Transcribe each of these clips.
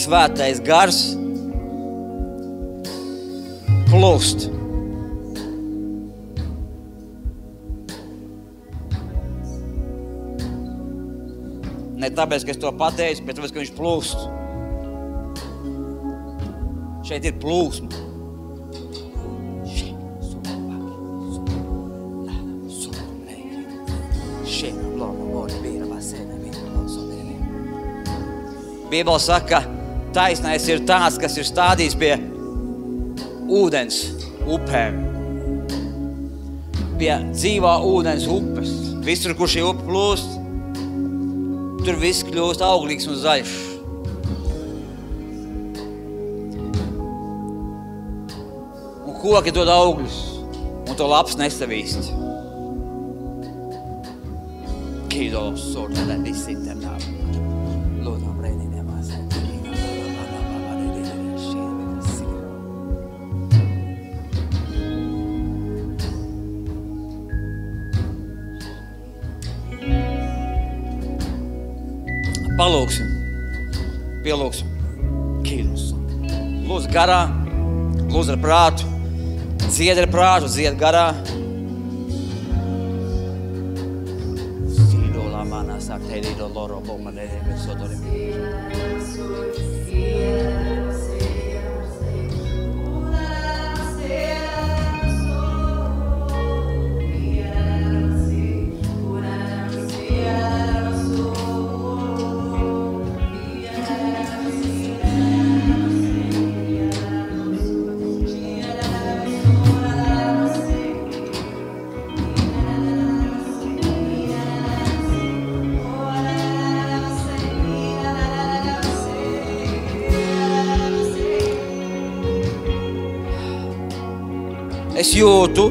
svētais gars plūst. Ne tāpēc, ka es to pateicu, bet tāpēc, ka viņš plūst. Šeit ir plūsma. Bībele saka, ka taisnais ir tāds, kas ir stādījis pie ūdens upēm. Pie dzīvā ūdens upes. Visur, kur šī upe plūst, tur viss kļūst auglīgs un zaļš. Un koki dod augļus, un to laps nesavīst. Kīdos sortēlē disinternā. Lūdām reinīniem māsēt. Palūksim, pielūksim. Kīdos. Lūdz garā, lūdz ar prātu, dzied ar prātu, dzied garā. Sactelido loro bomane de sodore. Es jūtu,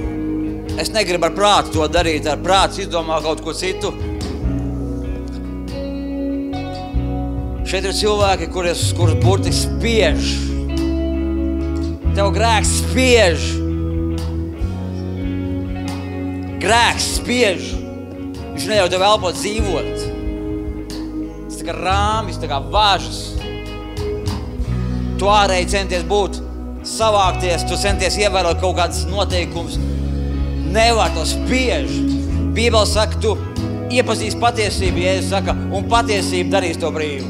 es negribu ar prātu to darīt, ar prātu izdomā kaut ko citu. Šeit ir cilvēki, kurus burti spiež. Tev grēks spiež. Grēks spiež. Viņš neļauj tev elpot dzīvot. Tas tā kā rāmis, tā kā važas. Tu ārēji centies būt, savākties, tu centies ievērot kaut kādas noteikumus. Nevar, to spiež. Bībele saka, tu iepazīsi patiesību, Jēzus saka, un patiesība darīs to brīvu.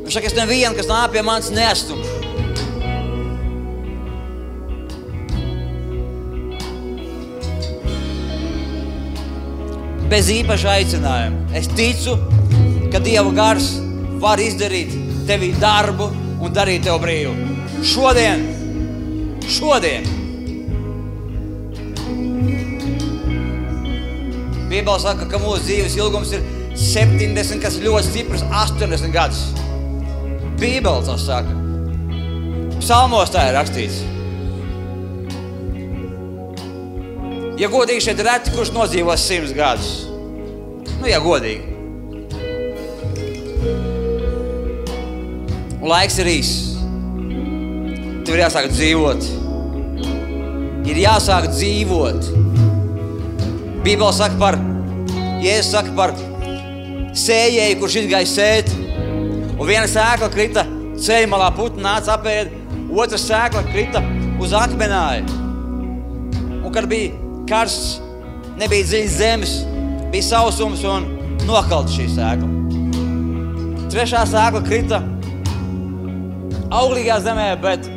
Viņš saka, es nevienu, kas nāk pie manis, neatstumšu. Bez īpaša aicinājuma. Es ticu, ka Dieva gars var izdarīt tevī darbu un darīt tev brīvu. Šodien. Bībele saka, ka mūsu dzīves ilgums ir 70, kas ļoti stiprs, 80 gadus. Bībele tas saka. Psalmos tā ir rakstīts. Ja godīgi šeit reti, kurš nodzīvos 100 gadus. Ja godīgi. Un laiks ir īss. Tev ir jāsāk dzīvot. Ir jāsāk dzīvot. Bībele saka par, Jēzus saka par sējēju, kurš izgāja sēt. Un viena sēkla krita ceļa malā, putni nāca apēd, otra sēkla krita uz akmenāju. Un kad bija karsts, nebija dziļas zemes, bija sausums un nokalta šī sēkla. Trešā sēkla krita auglīgā zemē, bet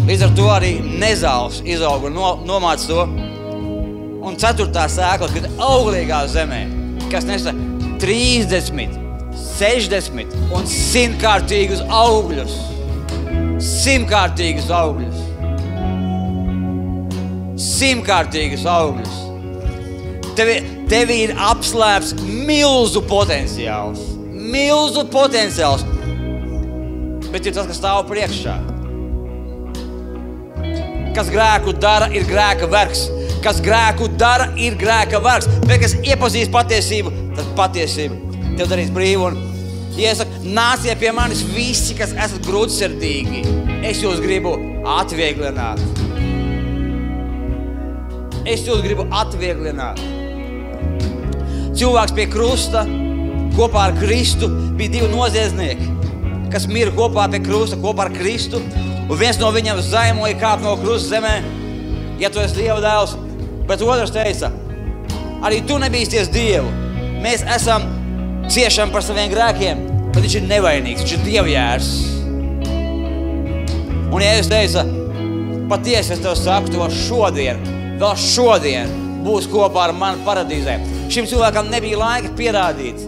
līdz ar to arī nezāles izauga un nomāca to. Un ceturtā sēkla krita auglīgā zemē, kas nesa 30, 60 un 100 kārtīgus augļus. 100 kārtīgus augļus. 100 kārtīgus augļus. Tev ir apslēpts milzu potenciāls. Milzu potenciāls. Bet ir tas, kas stāv priekšā. Kas grēku dara, ir grēka vergs. Kas grēku dara, ir grēka vergs. Bet kas iepazīst patiesību, tad patiesība tev darīs brīvu. Un iesaka, nāciet pie manis visi, kas esat grūtsirdīgi. Es jūs gribu atvieglināt. Es jūs gribu atvieglināt. Cilvēks pie krusta kopā ar Kristu bija 2 noziedznieki, kas mira kopā pie krusta, kopā ar Kristu, un viens no viņiem zaimoja kāp no krusta zemē, ja tu esi Dieva dēls, bet otrs teica, arī tu nebīsties Dievu, mēs esam ciešam par saviem grēkiem, bet viņš ir nevainīgs, viņš ir dievjērs. Un Jēzus teica, patiesi es tev saku, tu vēl šodien būs kopā ar mani paradīzē. Šim cilvēkam nebija laika pierādīt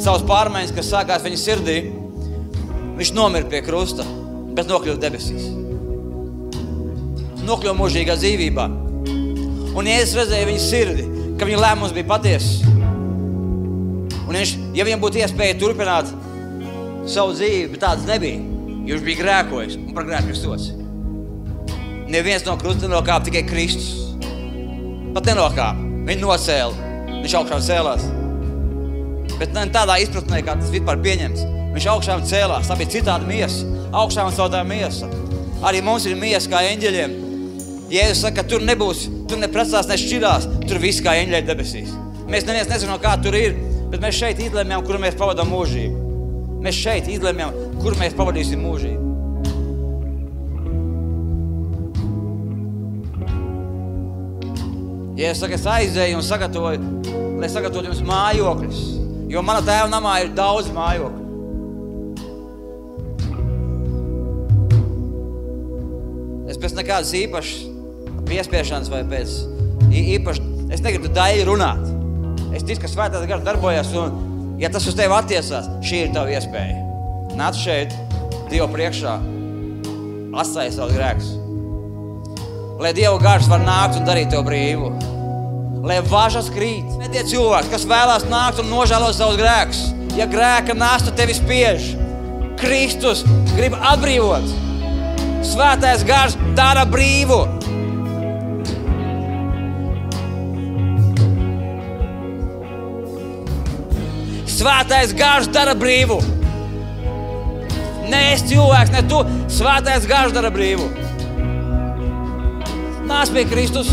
savus pārmaiņas, kas sākās viņa sirdī. Viņš nomira pie krusta, bet nokļuva debesīs. Nokļuva mūžīgā dzīvībā. Un Jēzus redzēja viņa sirdi, ka viņa lēmums bija patiesas. Un ja viņam būtu iespēja turpināt savu dzīvi, bet tāds nebija, jo viņš bija grēkojis un par grēku sots. Neviens no krusta nenokāpa, tikai Kristus. Pat nenokāpa. Viņu nocēla. Viņš augšām cēlās. Bet ne tādā izpratnē, kā tas vispār pieņemts. Viņš augšām cēlās. Tā bija citāda miesa. Augšām celtā miesa. Arī mums ir miesa kā eņģeļiem. Jēzus saka, ka tur nebūs, tur neprecās, nešķirās. Tur viss kā eņģeļi debesīs. Mēs neviens nezinām, kā tur ir, bet mēs šeit izlemjam, kuru mēs pavadām mūžību. Mēs šeit izlemjam, kuru mēs pavadīsim mūžību. Jēzus saka, es aizēju un sagatavoju, lai sagatavotu jums mājokļus, jo mana tēva namā ir daudz mājokļu. Es pēc nekādas īpašas piespiešanas vai pēc es negribu daļi runāt. Es ticu, ka Svētais Gars darbojas un, ja tas uz tevi attiecās, šī ir tava iespēja. Nāc šeit, Dieva priekšā, atstāj savus grēkus. Lai Dieva Gars var nākt un darīt tev brīvu. Lai važas krīt. Ne tie cilvēki, kas vēlās nākt un nožēlot savus grēkus. Ja grēka nasta tevi spiež, Kristus grib atbrīvot. Svētais Gars dara brīvu. Svētais Gars dara brīvu. Ne es cilvēks, ne tu. Svētais Gars dara brīvu. Nāc pie Kristus.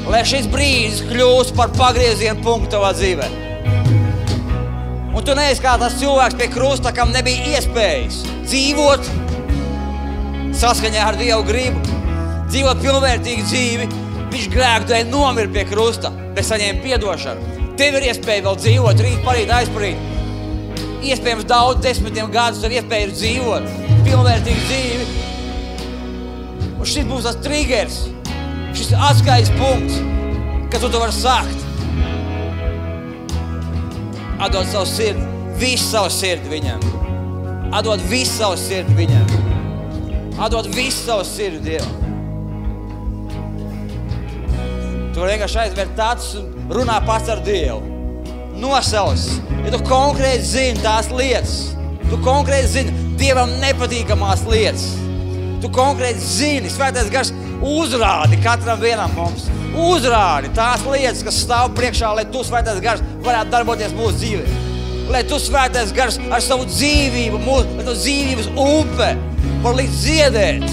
Lai šis brīdis kļūst par pagriezienu punktu tavā dzīvē. Un tu neesi kā tas cilvēks pie krusta, kam nebija iespējas dzīvot saskaņā ar Dievu gribu, dzīvot pilnvērtīgu dzīvi. Viņš grēku dēļ nomira pie krusta, bet saņēma piedošanu. Tev ir iespēja vēl dzīvot, rīt, parīt, aizparīt. Iespējams daudz 10 gadus tev iespēja ir dzīvot pilnvērtīgu dzīvi. Un šis būs tas triggers, šis atskaites punkts, kad tu to vari sākt. Atdot savu sirdi, visu savu sirdi viņam. Atdot visu savu sirdi viņam. Atdot visu savu sirdi Dievam. Tu vari vienkārši aizvērt acis un runā pats ar Dievu. Nosauc. Ja tu konkrēti zini tās lietas, tu konkrēti zini Dievam nepatīkamās lietas, tu konkrēti zini, Svētais Gars uzrādi katram vienam mums. Uzrādi tās lietas, kas stāv priekšā, lai tu, Svētais Gars, varētu darboties mūsu dzīvē. Lai tu, Svētais Gars, ar savu dzīvību, lai tu dzīvības upe var likt ziedēt.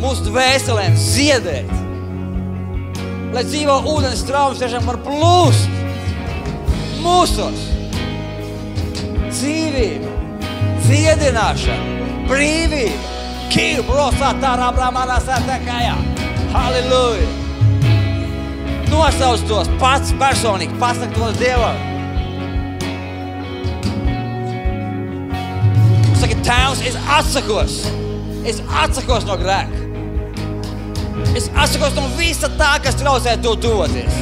Mūsu dvēselēm ziedēt. Lai dzīvo ūdens straums tiešām var plūst mūsos. Dzīvība, dziedināšana, brīvība. Kiru brosā tārā brāmanā sētākājā. Halleluja! Nosauc tos pats personīgi, pasak tos Dievam. Saki, Tēvs, es atsakos no grēka. Es atsakos no visa tā, kas traucē to tuvoties.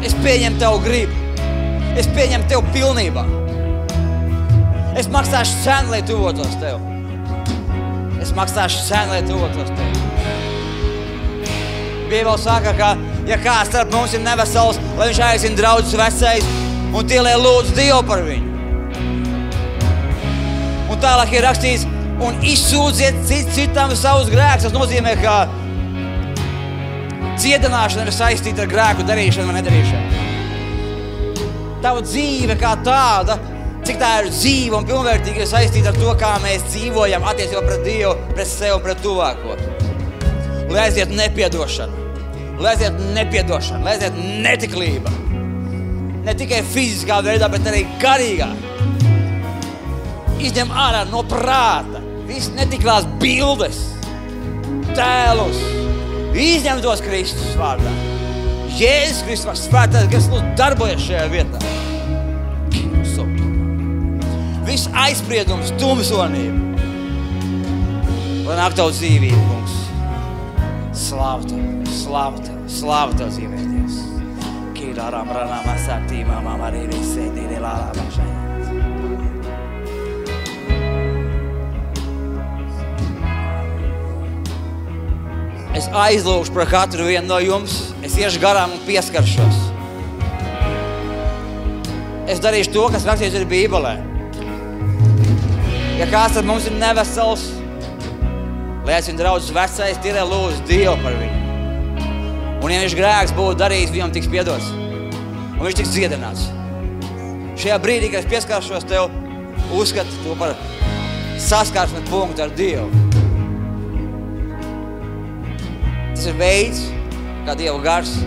Es pieņemu Tev gribu. Es pieņemu Tev pilnībā. Es maksāšu cenu, lai tuvotos Tev. Es maksāšu cenu, lai tuvotos Tev. Bībele saka, ka, ja kāds starp mums ir nevesels, lai viņš aicina draudzus vecais un tie, lai lūdz Dievu par viņu. Un tālāk ir rakstīts, un izsūdziet citam savus grēkus. Tas nozīmē, ka dziedināšana ir saistīta ar grēku darīšanu vai nedarīšanu. Tava dzīve kā tāda Cik tā ir dzīva un pilnvērtīga ir saistīta ar to, kā mēs dzīvojam attiecībā pret Dievu, pret sevi un pret tuvāko. Lai aiziet nepiedošana, lai aiziet netiklība. Ne tikai fiziskā veidā, bet arī garīgā. Izņem ārā no prāta viss netiklās bildes, tēlus. Izņem tos Kristus vārdā. Jēzus Kristus svētais gars lūdzu darbojas šajā vietā. Viss aizspriedums, tumsonība. Lai nāk tavu dzīvību, kungs. Slāvu Tev dzīvēties. Kīrārām, ranām, asaktīmām, arī visēdīri, lārām, šajā. Es aizlūgšu par katru vienu no jums. Es iešu garām un pieskaršos. Es darīšu to, kas rakstīts ir Bībelē. Ja kāds tad mums ir nevesels, lai aicina draudzes vecais, tirē lūdzu Dievu par viņu. Un ja viņš grēks būtu darījis, viņam tiks piedots. Un viņš tiks dziedināts. Šajā brīdī, kad es pieskāršos tev, uzskatu to par saskarsmi punktu ar Dievu. Tas ir veids, kā Dieva gars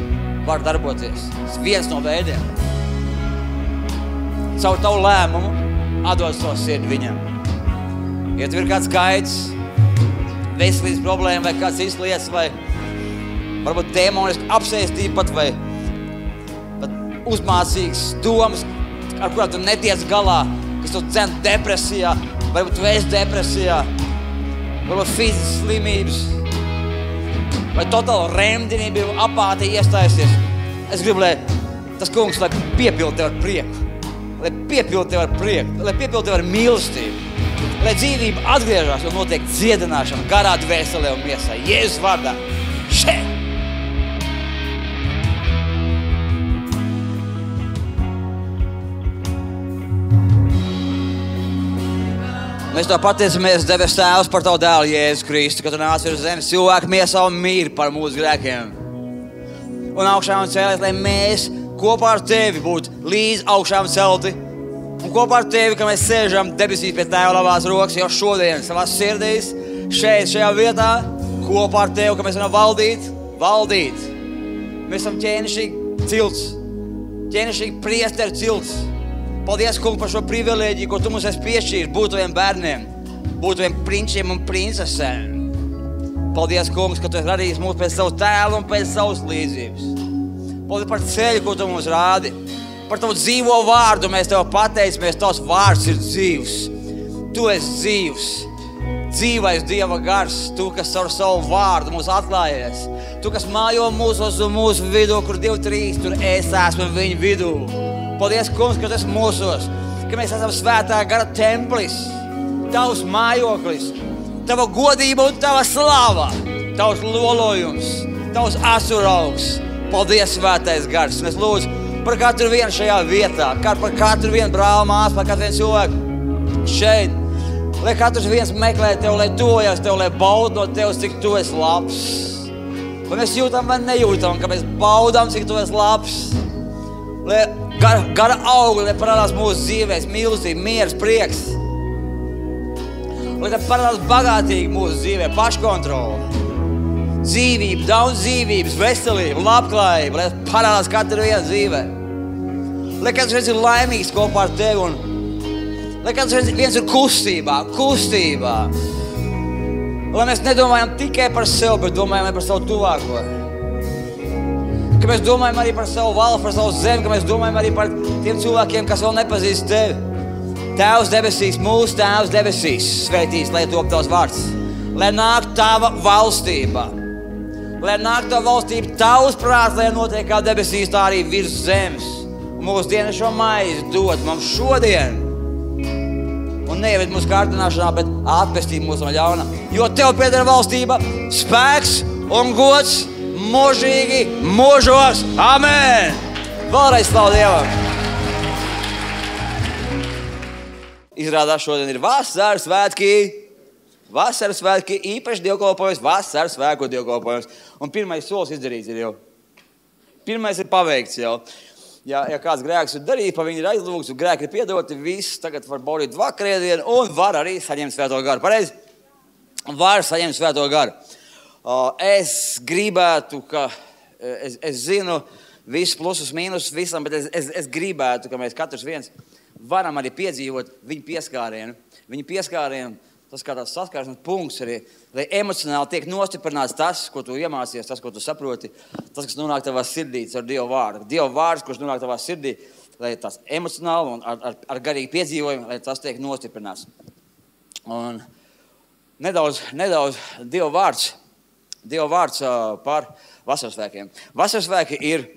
var darboties. Tas viens no veidiem. Caur tavu lēmumu atdod savu sirdi viņam. Ja tev ir kāds gaids, veselības problēma vai kāds cits lietas, vai varbūt demoniski apsēstība pat, vai uzmācīgs domas, ar kurām tu netiec galā, kas tu dzen depresijā, varbūt tu esi depresijā, varbūt fiziskas slimības, vai totāla remdinība, apātija iestājusies. Es gribu, lai tas kungs, lai piepildu tev ar prieku, lai piepildu tev ar mīlestību. Lai dzīvība atgriežas un notiek dziedināšana garā, dvēselē un miesā. Jēzus vārdā. Šeit! Mēs to pateicamies, debes Tēvs, par Tavu dēlu Jēzu Kristu, ka Tu nāci uz zemes cilvēku miesā un mīri par mūsu grēkiem. Un augšām cēlies, lai mēs kopā ar Tevi būtu līdz augšām celti. Un kopā ar Tevi, ka mēs sēžam debesīs pie Tēva labās rokas, jau šodien savās sirdīs, šajā vietā, kopā ar Tevi, ka mēs varam valdīt. Mēs esam ķēnišķīgi cilts, ķēnišķīgi priesteri cilts. Paldies, kungs, par šo privilēģiju, ko Tu mums esi piešķīris, būt Taviem bērniem, būt Taviem prinčiem un princesēm. Paldies, kungs, ka Tu esi radījis mūs pēc savu tēlu un pēc savas līdzības. Paldies par ceļu, ko Tu mums rādi. Par Tavu dzīvo vārdu mēs Tev pateicamies, Tavs vārds ir dzīvs. Tu esi dzīvs, dzīvais Dieva gars, Tu, kas ar savu vārdu mūs atklājies. Tu, kas mājo mūsos un mūsu vidū, kur 2-3, tur es esmu viņu vidū. Paldies, kungs, ka Tu esi mūsos, ka mēs esam svētā gara templis, Tavs mājoklis, Tava godība un Tava slava, Tavs lolojums, Tavs asuraugs. Paldies, svētais gars. Mēs lūdzu par katru vienu šajā vietā, par katru vienu brāli, māsu, par katru vienu cilvēku šeit. Lai katrs viens meklē Tev, lai tuvojas Tev, lai baud no Tevs, cik Tu esi labs. Vai mēs jūtam vai nejūtam, ka mēs baudām, cik Tu esi labs. Lai gara augli, lai parādās mūsu dzīvēs, mīlestība, miers, prieks. Lai parādās bagātīgi mūsu dzīvē, paškontrola. Dzīvība, daudz dzīvības, veselība, labklājība, lai parādās katru vienu dzīvē. Lai katrs viens ir laimīgs kopā ar Tevi un lai katrs viens ir kustībā. Lai mēs nedomājam tikai par sevi, bet domājam par savu tuvāko. Ka mēs domājam arī par savu valsts, par savu zemi, ka mēs domājam arī par tiem cilvēkiem, kas vēl nepazīst Tevi. Tēvs debesīs, mūsu Tēvs debesīs, svētīs, lai top Tavs vārds. Lai nāk Tava valstība. Lai nāk Tava valstība, Tavs prāts, lai notiek kā debesīs, tā arī virs zemes. Un mūsu dienascho maizi dod mums šodien. Un neieved mūsu kārdināšanā, bet atpestī mūs no ļauna. Jo Tev pieder valstība, spēks un gods mūžīgi mūžos. Amen! Vēlreiz slavu Dievam! Izrādās šodien ir vasaras svētki. Vasaras svētki, īpaši dievkalpojums, vasaras svētku dievkalpojums. Un pirmais solis izdarīts ir jau. Pirmais ir paveikts jau. ja kāds grēks ir darījis, pa viņu ir aizlūgts, un grēki ir piedoti, viss tagad var baudīt vakarēdienu un var arī saņemt Svēto garu. Pareizi? Var saņemt Svēto garu. Es gribētu, ka, es zinu visus plusus, mīnus visam, bet es gribētu, ka mēs katrs viens varam arī piedzīvot viņu pieskārienu. Viņu pieskārienu, tas kā tās saskāršanas punkts arī, lai emocionāli tiek nostiprināts tas, ko tu iemācies, tas, ko tu saproti, tas, kas nonāk tavā sirdī ar Dievu vārdu. Dievu vārds, kurš nonāk tavā sirdī, lai tas emocionāli un ar garīgi piedzīvojumu, lai tas tiek nostiprināts. Un nedaudz Dievu vārds par vasarasvēkiem. Vasarasvēki ir,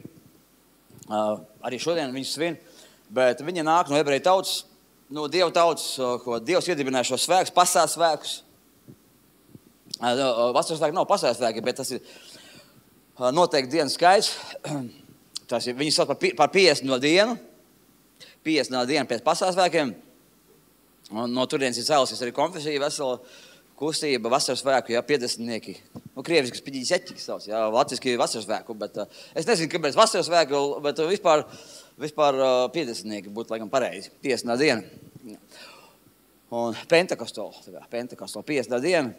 arī šodien viņus svin, bet viņi nāk no ebreju tautas, no Dieva tautas, ko Dievs iedibināja šos svēkus, pasaules svēkus. Vasarasvēki nav pasaules svēki, bet tas ir noteikti dienas skaits. Tas ir, viņi sauc par 50 no dienu. 50 no dienu pēc pasaules svēkiem. Un no turienes ir cēlusies arī konfesija, vesela kustība, vasarasvēku, 50-nieki. Nu, krieviski 50-ķi sauc, latviski vasarasvēku, bet es nezinu, kāpēc vasarasvēku, bet vispār 50-nieki būtu laikam pareizi. 50 no diena. Un Pentekostola, 50 no diena.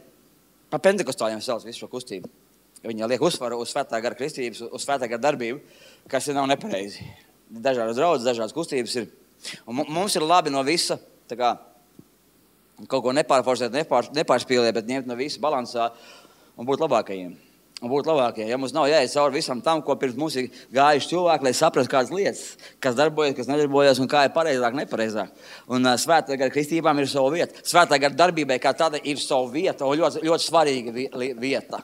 Par Pentekostāļiem sauc visu šo kustību. Viņi liek uzsvaru uz svētā gara kristības, uz svētā gara darbību, kas nav nepareizi. Dažādas draudzes, dažādas kustības ir. Un mums ir labi no visa, tā kā kaut ko nepārforsēt, nepārspīlēt, bet ņemt no visa balansā un būt labākajiem. Ja mums nav jāiet cauri visam tam, ko pirms mums ir gājuši cilvēki, lai saprastu kādas lietas, kas darbojas, kas nedarbojas un kā ir pareizāk, nepareizāk. Un svētā gara kristībām ir sava vieta. Svētā gara darbībai kā tāda ir sava vieta un ļoti, ļoti svarīga vieta.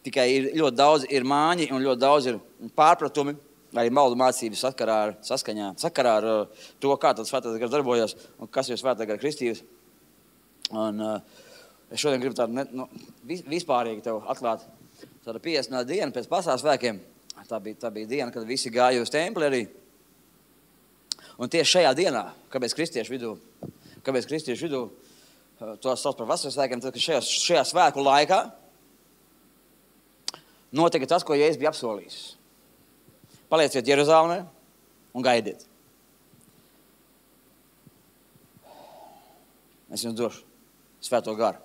Tikai ir ļoti daudz ir māņi un ļoti daudz ir pārpratumi, arī maldu mācības sakarā ar to, kā tad svētā gara darbojas un kas ir svētā gara kristības. Un es šodien gribu tādu vispārīgi tev atklāt. Tāda 50 no diena pēc pasaules svēkiem. Tā bija diena, kad visi gāja uz templi arī. Un tieši šajā dienā, kāpēc kristiešu vidū to sauc par vasaras svēkiem, tad, ka šajā svēku laikā notika tas, ko Jēzus bija apsolījis. Palieciet Jeruzalemē un gaidiet. Es jums došu Svēto garu.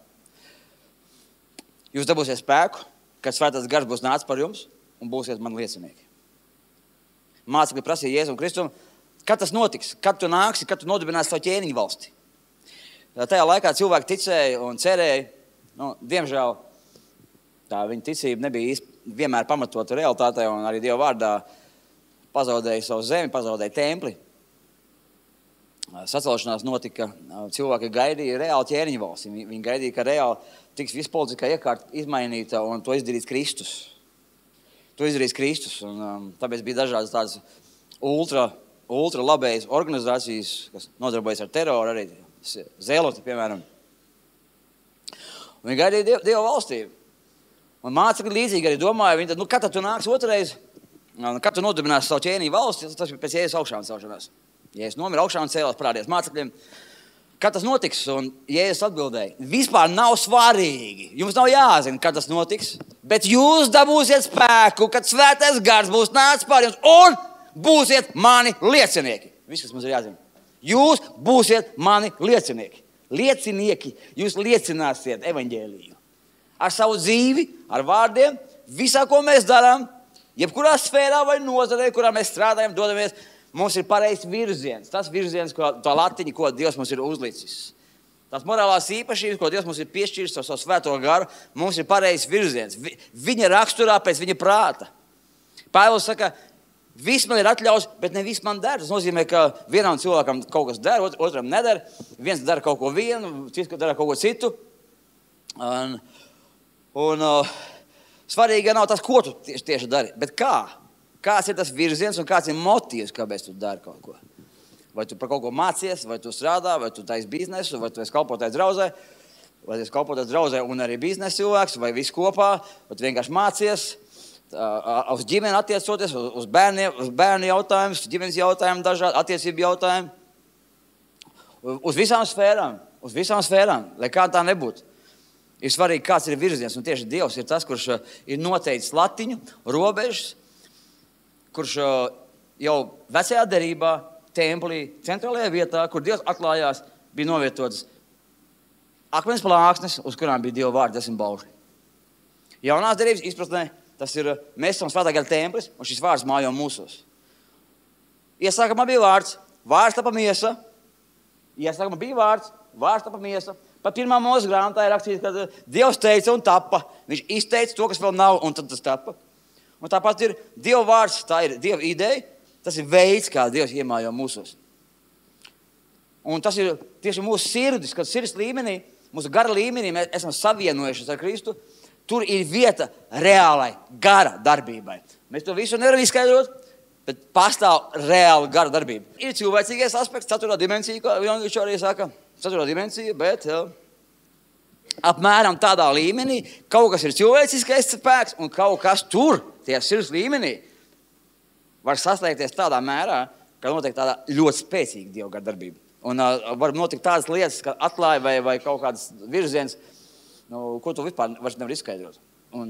Jūs dabūsiet spēku, kad svētais gars būs nācis par jums un būsiet man liecinieki. Mācekļi prasīja Jēzum Kristum, kad tas notiks, kad tu nāksi, kad tu nodibināsi savu ķēniņu valsti. Tajā laikā cilvēki ticēja un cerēja, diemžēl tā viņa ticība nebija vienmēr pamatota realitātē un arī Dieva vārdā pazaudēja savu zemi, pazaudēja templi. Sacelšanās notika, cilvēki gaidīja reāli ķēniņu valsti. Viņi gaidīja, ka reāli tiks viss politiskā iekārta izmainīta un to izdarīs Kristus. Un tāpēc bija dažādas tādas ultra labējas organizācijas, kas nodarbojas ar teroru, arī Zēloti, piemēram. Viņi gaidīja Dieva valstību. Un mācekļi līdzīgi arī domāja, viņi tad, kad tu nāks otrreiz, kad tu nodibināsi savu ķēniņu valsti, tas ir pēc Jēzus augšām celšanās. Jēzus nomira augšā un cēlās parādījās mācekļiem. Kad tas notiks? Un Jēzus atbildēja, vispār nav svarīgi. Jums nav jāzina, kad tas notiks, bet jūs dabūsiet spēku, kad svētais gars būs nācis pār jums un būsiet mani liecinieki. Viss, kas mums ir jāzina. Jūs būsiet mani liecinieki. Liecinieki, jūs liecināsiet evaņģēliju. Ar savu dzīvi, ar vārdiem, visā, ko mēs darām, jebkurā sfērā vai nozarē, kurā mēs strādājam, dodamies, mums ir pareizs virziens. Tas virziens, tā latiņa, ko Dievs mums ir uzlicis. Tās morālās īpašības, ko Dievs mums ir piešķīris ar savu svēto garu, mums ir pareizs virziens. Viņa raksturā pēc viņa prāta. Pāvils saka, viss man ir atļaus, bet ne viss man der. Tas nozīmē, ka vienam cilvēkam kaut kas der, otram neder. Viens dara kaut ko vienu, cits dara kaut ko citu. Un svarīgi nav tas, ko tu tieši dari, bet kā. Kāds ir tas virziens un kāds ir motīvs, kāpēc tu dari kaut ko. Vai tu par kaut ko mācies, vai tu strādā, vai tu taisi biznesu, vai tu esi kalpotais draudzē, vai tu esi kalpotais draudzē un arī biznesa cilvēks, vai viss kopā, vai tu vienkārši mācies, uz ģimeni attiecoties, uz bērnu jautājumus, ģimenes jautājumu, dažādi attiecību jautājumu. Uz visām sfērām, lai kā tā nebūtu. Ir svarīgi, kāds ir virziens, un tieši Dievs ir tas, kurš ir noteicis latiņu, robežas, kurš jau vecajā derībā, templī, centrālajā vietā, kur Dievs atklājās, bija novietotas akmens plāksnes, uz kurām bija Dieva vārdi 10 baušļi. Jaunās derības izpratnē tas ir, mēs esam svētā gara templis, un šis vārds mājo mūsos. Iesākumā bija vārds, vārds tapa miesa. Iesākumā bija vārds, vārds tapa miesa. Pat 1. Mūzes grāmatā ir rakstīts, ka Dievs teica un tapa. Viņš izteica to, kas vēl nav, un tad tas tapa. Un tāpat ir Dieva vārds, tā ir Dieva ideja, tas ir veids, kā Dievs iemājo mūsos. Un tas ir tieši mūsu sirdis, kad sirds līmenī, mūsu gara līmenī mēs esam savienojušies ar Kristu. Tur ir vieta reālai gara darbībai. Mēs to visu nevaram izskaidrot, bet pastāv reāla gara darbība. Ir cilvēcīgais aspekts, 4. dimensija, ko viņš arī saka, 4. dimensija, bet apmēram tādā līmenī kaut kas ir cilvēciskais spēks un kaut kas tur, tie sirds līmenī, var saslēgties tādā mērā, ka notiek tāda ļoti spēcīga Dieva gara darbība. Un var notikt tādas lietas, ka atklāja vai kaut kādas virziens, ko tu vispār vairs nevar izskaidrot. Un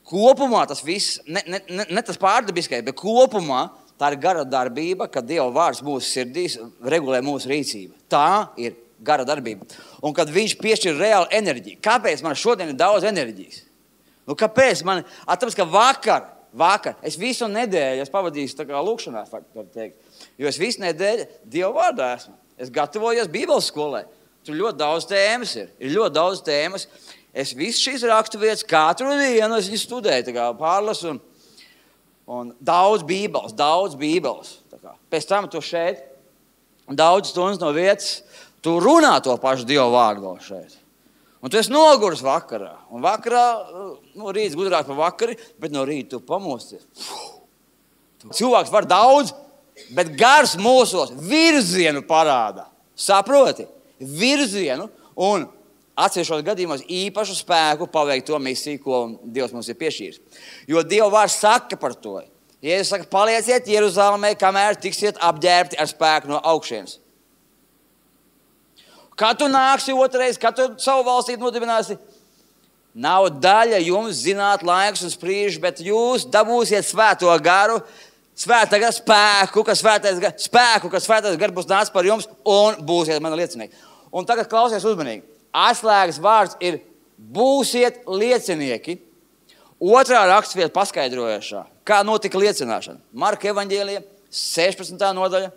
kopumā tas viss, ne tas pārdabiskais, bet kopumā tā ir gara darbība, kad Dieva vārds mūsu sirdīs regulē mūsu rīcību. Tā ir gara darbība. Un kad viņš piešķir reālu enerģiju. Kāpēc man šodien ir daudz enerģijas? Kāpēc man? Tāpēc, ka vakar, es visu nedēļu pavadīju tā kā lūkšanās, var teikt. Jo es visu nedēļu Dieva vārdā esmu. Es gatavojos Bībeles skolai. Tur ļoti daudz tēmas ir. Ir ļoti daudz tēmas. Es visu šīs raksturvietas katru dienu es studēju, tā kā pārlasu un daudz Bībeles. Tā kā. Pēc tam tu šeit, daudz stundas no vietas, tu runā to pašu Dieva vārdu šeit. Un tu esi noguris vakarā. Un vakarā, rīts gudrāk par vakari, bet no rīta tu pamosties. Cilvēks var daudz, bet gars mūsos virzienu parāda. Saproti? Virzienu un atsevišķos gadījumos īpašu spēku paveikt to misiju, ko Dievs mums ir piešķīris. Jo Dieva vārds saka par to. Jēzus saka, palieciet Jeruzalemē, kamēr tiksiet apģērbti ar spēku no augšienes. Kad tu nāksi otrais, kad tu savu valstību nodibināsi, nav daļa jums zināt laikus un sprīžus, bet jūs dabūsiet svēto garu, svētā gara spēku, ka svētais gars būs nācis par jums un būsiet mani liecinieki. Un tagad klausies uzmanīgi. Atslēgas vārds ir būsiet liecinieki. Otrā rakstvieta paskaidrojošā. Kā notika liecināšana? Marka evaņģēlija, 16. nodaļa.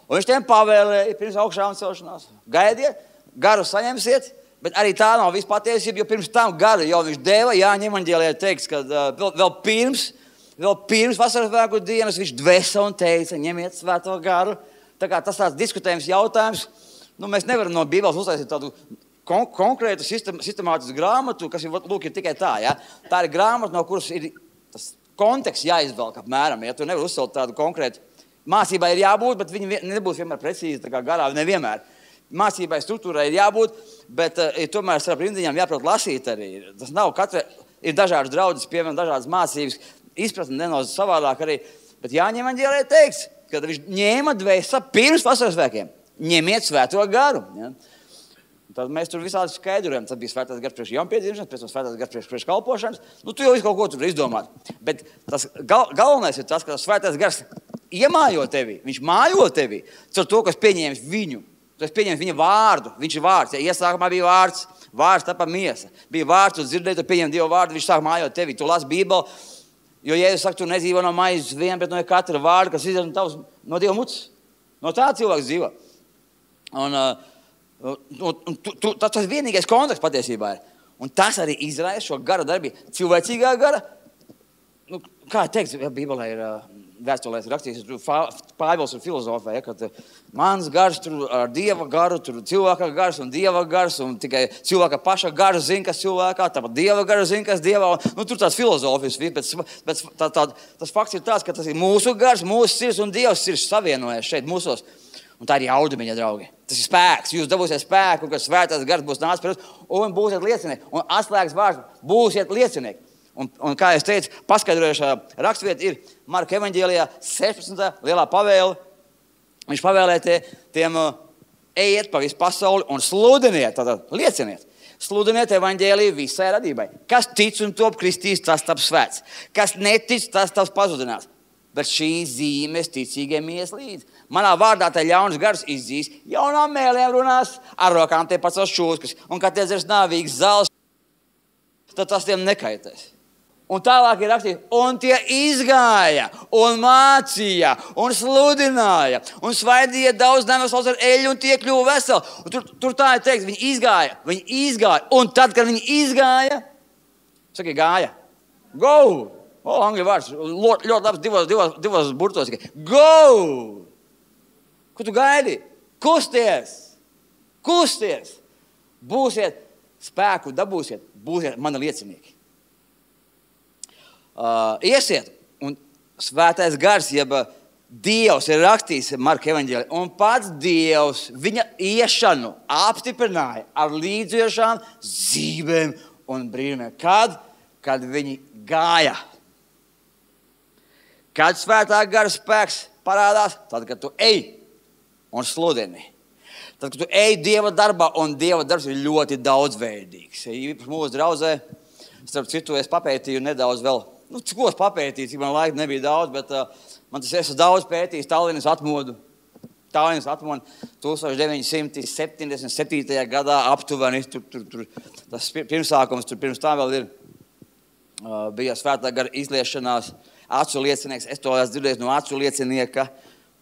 Un viņš tiem pavēlēja pirms augšām celšanās. Gaidiet, garu saņemsiet, bet arī tā nav viss patiesība, jo pirms tam garu jau viņš deva. Jāņa evaņģēlijā teiks, ka vēl pirms vasaras svētku dienas viņš dvēsa un teica, ņemiet svēto garu. Tā kā tas tāds diskutējums jautājums. Mēs nevaram no Bībeles uztaisīt tādu konkrētu sistemātisku grāmatu, kas ir tikai tā. Ja? Tā ir grāmata, no kuras ir tas konteksts jāizvelk apmēram. Ja? Tu nevar uzsaukt tādu konkrētu. Mācībai ir jābūt, bet viņi nebūs vienmēr precīzi, tā kā garā, nevienmēr. Mācībai struktūrai ir jābūt, bet tomēr starp rindiņām jāprot lasīt arī. Tas nav ir dažādas draudzes, piemēram, dažādas mācības, izpratne nedaudz savādāk arī. Bet Jāņa evaņģēlijā teiks, ka viņš ņēma dvēsa pirms vasaras svētkiem. Ņemiet svēto garu. Ja? Tad mēs tur visādi skaidrojam. Tad bija svētais gars priekš jaunpiedzimšanas, pēc tam svētais gars priekš kalpošanas. Tu jau visu kaut ko tur izdomāt. Bet tas galvenais ir tas, ka svētais gars iemājo tevi. Viņš mājo tevi caur to, kas pieņēmis viņu. Tu esi pieņēmis viņa vārdu. Viņš ir vārds. Ja iesākumā bija vārds, vārds tapa miesa. Bija vārds, tu dzirdēji, tu pieņem Dieva vārdu, viņš sāk mājot tevi. Tu lasi Bībeli, jo Jēzus saka, tu nedzīvo no maizes vien, bet no katra vārda, kas iziet no Dieva muts. No tā cilvēks dzīvo. Tas ir vienīgais konteksts patiesībā ir. Un tas arī izraisa šo gara darbību. Cilvēcīgā gara, kā teikt, Bībelē ir vēstulēs rakstīts, Pāvils ir filozofē, ja, kad mans gars tur ar Dieva garu, tur cilvēka gars un Dieva gars, un tikai cilvēka paša gara zina, kas cilvēkā, tāpat Dieva gara zina, kas Dievā. Tur tās filozofijas, bet tas fakts ir tāds, ka tas ir mūsu gars, mūsu sirds un Dievs sirds savienojas šeit mūsos. Un tā ir jaudumiņa, draugi. Tas ir spēks. Jūs dabūsiet spēku, ka svētais gars būs nācis par jums, un būsiet liecinieki. Un atslēgas vārds būsiet liecinieki. Un kā es teicu, paskaidrojošā rakstvieta ir Marka evaņģēlijā 16. lielā pavēle. Viņš pavēlē tiem ejiet pa visu pasauli un sludiniet, tātad lieciniet. Sludiniet evaņģēliju visai radībai. Kas tic un top kristīs, tas taps svēts. Kas netic, tas taps pazudinās. Bet šīs zīmes ticīgiem ies līdzi. Manā vārdā te ļauns gars izdzīs, jaunām mēlēm runās, ar rokām tie pacels šūskas. Un kad tie dzers nāvīgs zals, tad tas tiem nekaitēs. Un tālāk ir rakstīts, un tie izgāja, un mācīja, un sludināja, un svaidīja daudz neveselos ar eļu, un tie kļuva veseli. Un tur tā ir teiks, viņi izgāja, un tad, kad viņi izgāja, saka, gāja, go! Angļu vārds, ļoti labs divos burtos. Go! Ko tu gaidi? Kusties! Būsiet spēku, dabūsiet, būsiet mani liecinieki. Iesiet, un svētais gars, jeb Dievs ir rakstījis Marka evaņģēlī, un pats Dievs viņa iešanu apstiprināja ar līdziešām zīmēm un brīnumiem. Kad viņi gāja. Kad svētā gara spēks parādās, tad, kad tu ej un sludini. Tad, kad tu ej Dieva darbā, un Dieva darbs ir ļoti daudzveidīgs. Īpaši mūsu draudzē, starp citu, es papētīju nedaudz vēl, ko es papētīju, cik man laika nebija daudz, bet man tas esmu daudz pētījis Tallinas atmodu. 1977. gadā aptuveni, tas pirmsākums, pirms tā vēl ir, bija svētā gara izliešanās, acu liecinieks, es to esmu dzirdējis no acu liecinieka,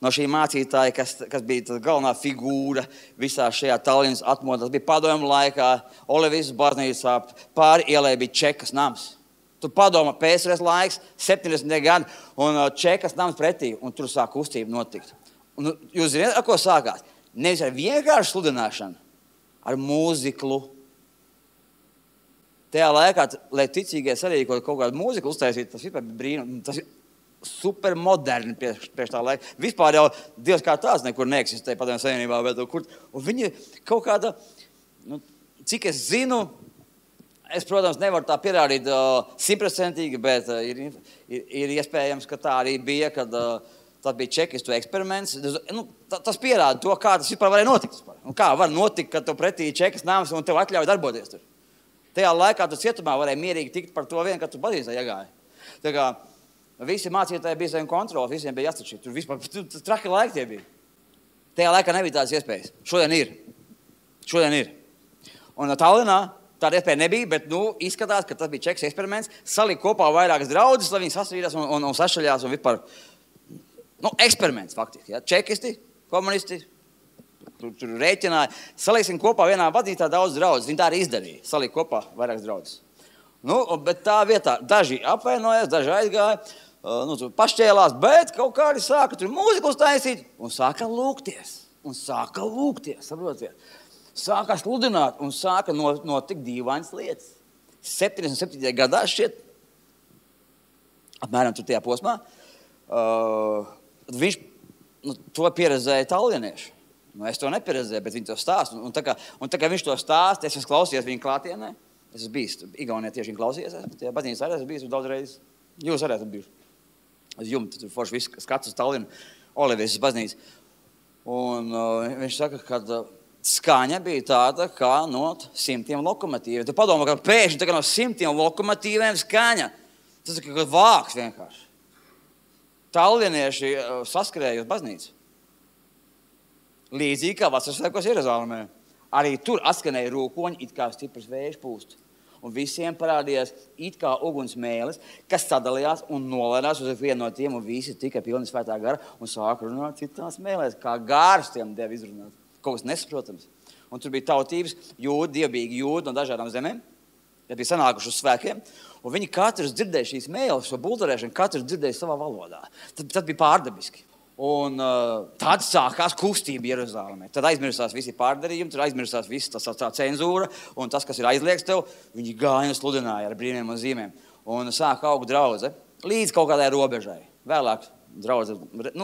no šī mācītāja, kas bija tā galvenā figūra visā šajā Tallinas atmodā. Tas bija padomju laikā, Olivijas baznīcā, pāri ielai bija Čekas nams. Tu padomā, PSRS laiks, 70. gadi, un Čekas nams pretī, un tur sāk kustība notikt. Un jūs zināt, ar ko sākās? Nevis ar vienkārši sludināšanu, ar mūziklu. Tajā laikā, lai ticīgie sarīkot kaut kādu mūziku uztaisīt, tas vispār bija brīnum. Tas ir super moderni priekš tā laika. Vispār jau Dievs kā tāds nekur neeksistē Padomju Savienībā. Un viņi kaut kāda, cik es zinu, es, protams, nevaru tā pierādīt 100%, bet ir iespējams, ka tā arī bija, kad tas bija čekistu eksperiments. Tas pierāda to, kā tas vispār varēja notikt. Un kā var notikt, kad tev pretī čekas nāmas un tev atļauj darboties tur. Tajā laikā tu cietumā varēja mierīgi tikt par to vien, kad tu baznīcā iegāji. Tā kā visi mācītāji bija zem kontroli, visiem bija jāstačīt. Tur vispār traki laiki tie bija. Tajā laikā nebija tādas iespējas. Šodien ir. Un Tallinā tāda iespēja nebija, bet izskatās, ka tas bija čeks eksperiments. Salika kopā vairākas draudzes, lai viņi sasvīrās un sašaļās un vispār. Eksperiments faktiski. Ja? Čekisti, komunisti. Tur rēķināja. Saliksim kopā vienā baznīcā daudz draudzes. Viņi tā arī izdarīja. Salika kopā vairākas draudzes. Bet tā vietā daži apvainojās, daži aizgāja, pašķēlās, bet kaut kādi sāka tur mūziku uztaisīt un sāka lūgties. Saprotiet? Sāka sludināt un sāka notikt dīvainas lietas. 77. gadā šķiet, apmēram tur tajā posmā, viņš to pieredzēja tallinieši. Es to nepieredzēju, bet viņi to stāsta. Un tā kā viņš to stāsta, es esmu klausījies viņa klātienē. Es esmu bijis Igaunijā tieši viņa klausījies. Tajā baznīcā arī esmu bijis daudz reizes. Jūs arī esat bijuši. Uz jumta tur forši viss skats uz Tallinu, Olivijas baznīcu. Un viņš saka, ka skaņa bija tāda kā no 100 lokomotīviem. Tu padomā, ka pēkšņi tā kā no 100 lokomotīviem skaņa. Tas ir kā vāks vienkārši. Tallinieši saskrēja uz baznīcu. Līdzīgi kā vasaras svētkos Jeruzālēmē. Arī tur atskanēja rūkoņi, it kā stiprs vējš pūst. Un visiem parādījās it kā uguns mēlis, kas sadalījās un nolēdās uz vienu no tiem, un visi tika pilni svētā gara un sāka runāt citās mēlēs, kā gārs tiem deva izrunāt. Kaut kas nesaprotams. Un tur bija tautības, dievbijīgi jūdi no dažādām zemēm, kad bija sanākuši uz svētkiem, un viņi katrs dzirdēja šīs mēles, šo buldarēšanu, katrs dzirdēja savā valodā. Tad bija pārdabiski. Un tad sākās kustība Jeruzālēmē. Tad aizmirstās visi pārdarījumi, tad aizmirstās visi tā cenzūra un tas, kas ir aizliegts tev, viņi gāja un sludināja ar brīnumiem un zīmēm. Un sāka augt draudze līdz kaut kādai robežai. Vēlāk draudze,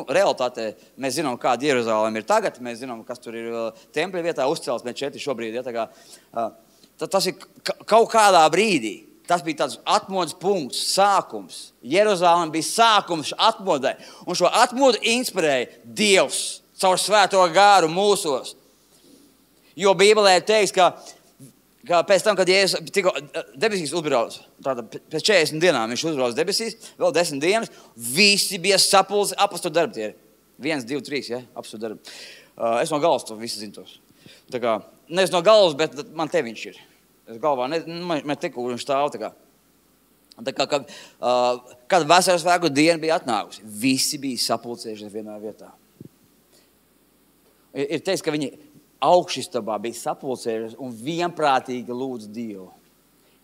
realitātē mēs zinām, kāda Jeruzālēma ir tagad, mēs zinām, kas tur ir tempļa vietā uzcelts, ne 4 šobrīd. Ja, tā kā, tas ir kaut kādā brīdī. Tas bija tāds atmodas punkts, sākums. Jeruzālēma bija sākums atmodai. Un šo atmodu inspirēja Dievs caur svēto gāru mūsos. Jo Bībelē ir teiks, ka kā pēc tam, kad Jēzus tikko debesīs uzbrauc, tātad pēc 40 dienām viņš uzbrauc debesīs, vēl 10 dienas, visi bija sapulci apostoli darbi tie. 1, 2, 3, ja, apostoli darbi. Es no galvas to visu zinu tos. Tā kā, nevis no galvas, bet man te viņš ir. Es galvā, man tikko viņš stāv, tā kā. Tā kā, kad vasaras svētku diena bija atnākusi, visi bija sapulcējušies vienā vietā. Ir teiks, ka viņi augšistabā bija sapulcējušies un vienprātīgi lūdz Dievu.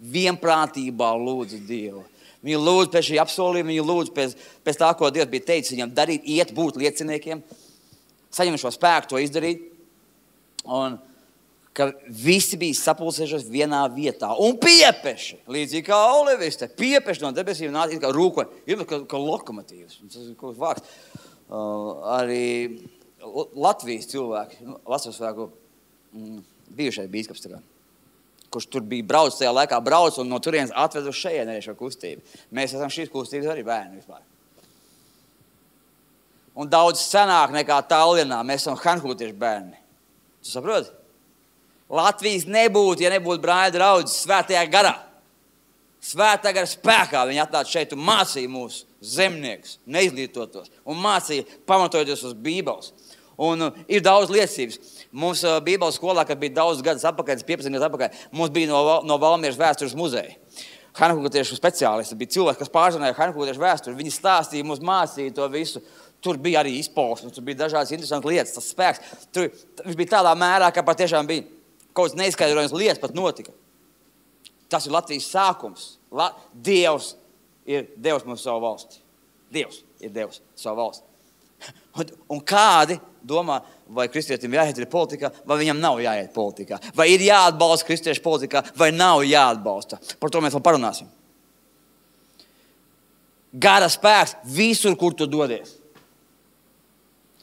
Vienprātībā lūdz Dievu. Viņi lūdz pēc šī apsolījuma, viņi lūdz pēc tā, ko Dievs bija teicis viņam darīt, iet, būt lieciniekiem, saņemt šo spēku to izdarīt. Un ka visi bija sapulcējušies vienā vietā un piepeši, līdzīgi kā Olivis, piepeši no debesīm nāca it kā rūkoņi, ir kā lokomotīvs. Tas ir kaut vārds. Arī Latvijas cilvēki, Latvijas svēku bijušais bīskaps, kurš tur bija brauc tajā laikā, brauc un no turienes atved uz šejienu arī šo kustību. Mēs esam šīs kustības arī bērni vispār. Un daudz senāk nekā Tallinā, mēs esam hanhūtieši bērni. Tu saproti? Latvijas nebūtu, ja nebūtu brāļa draudzes svētajā garā. Svētā gara spēkā viņi atnāca šeit un mācīja mūsu zemniekus, neizglītotos, un mācīja pamatojoties uz Bībeles. Un ir daudz liecības. Mums Bībeles skolā, kad bija daudz gadus atpakaļ, 15 gadus atpakaļ, mums bija no Valmieras vēstures muzeja. Hanhūtiešu speciālisti bija cilvēki, kas pārzināja hanhūtiešu vēsturi. Viņi stāstīja, mums mācīja to visu. Tur bija arī izpausmes, tur bija dažādas interesantas lietas, tas spēks. Viņš bija tādā mērā, ka patiešām bija kaut kāds neizskaidrojams lietas pat notika. Tas ir Latvijas sākums. Dievs ir devis mums savu valsti. Dievs ir devis savu valsti. Un kādi domā, vai kristietim jāiet ir politikā, vai viņam nav jāiet politikā. Vai ir jāatbalsta kristiešu politikā, vai nav jāatbalsta. Par to mēs vēl parunāsim. Gara spēks visur, kur tu dodies.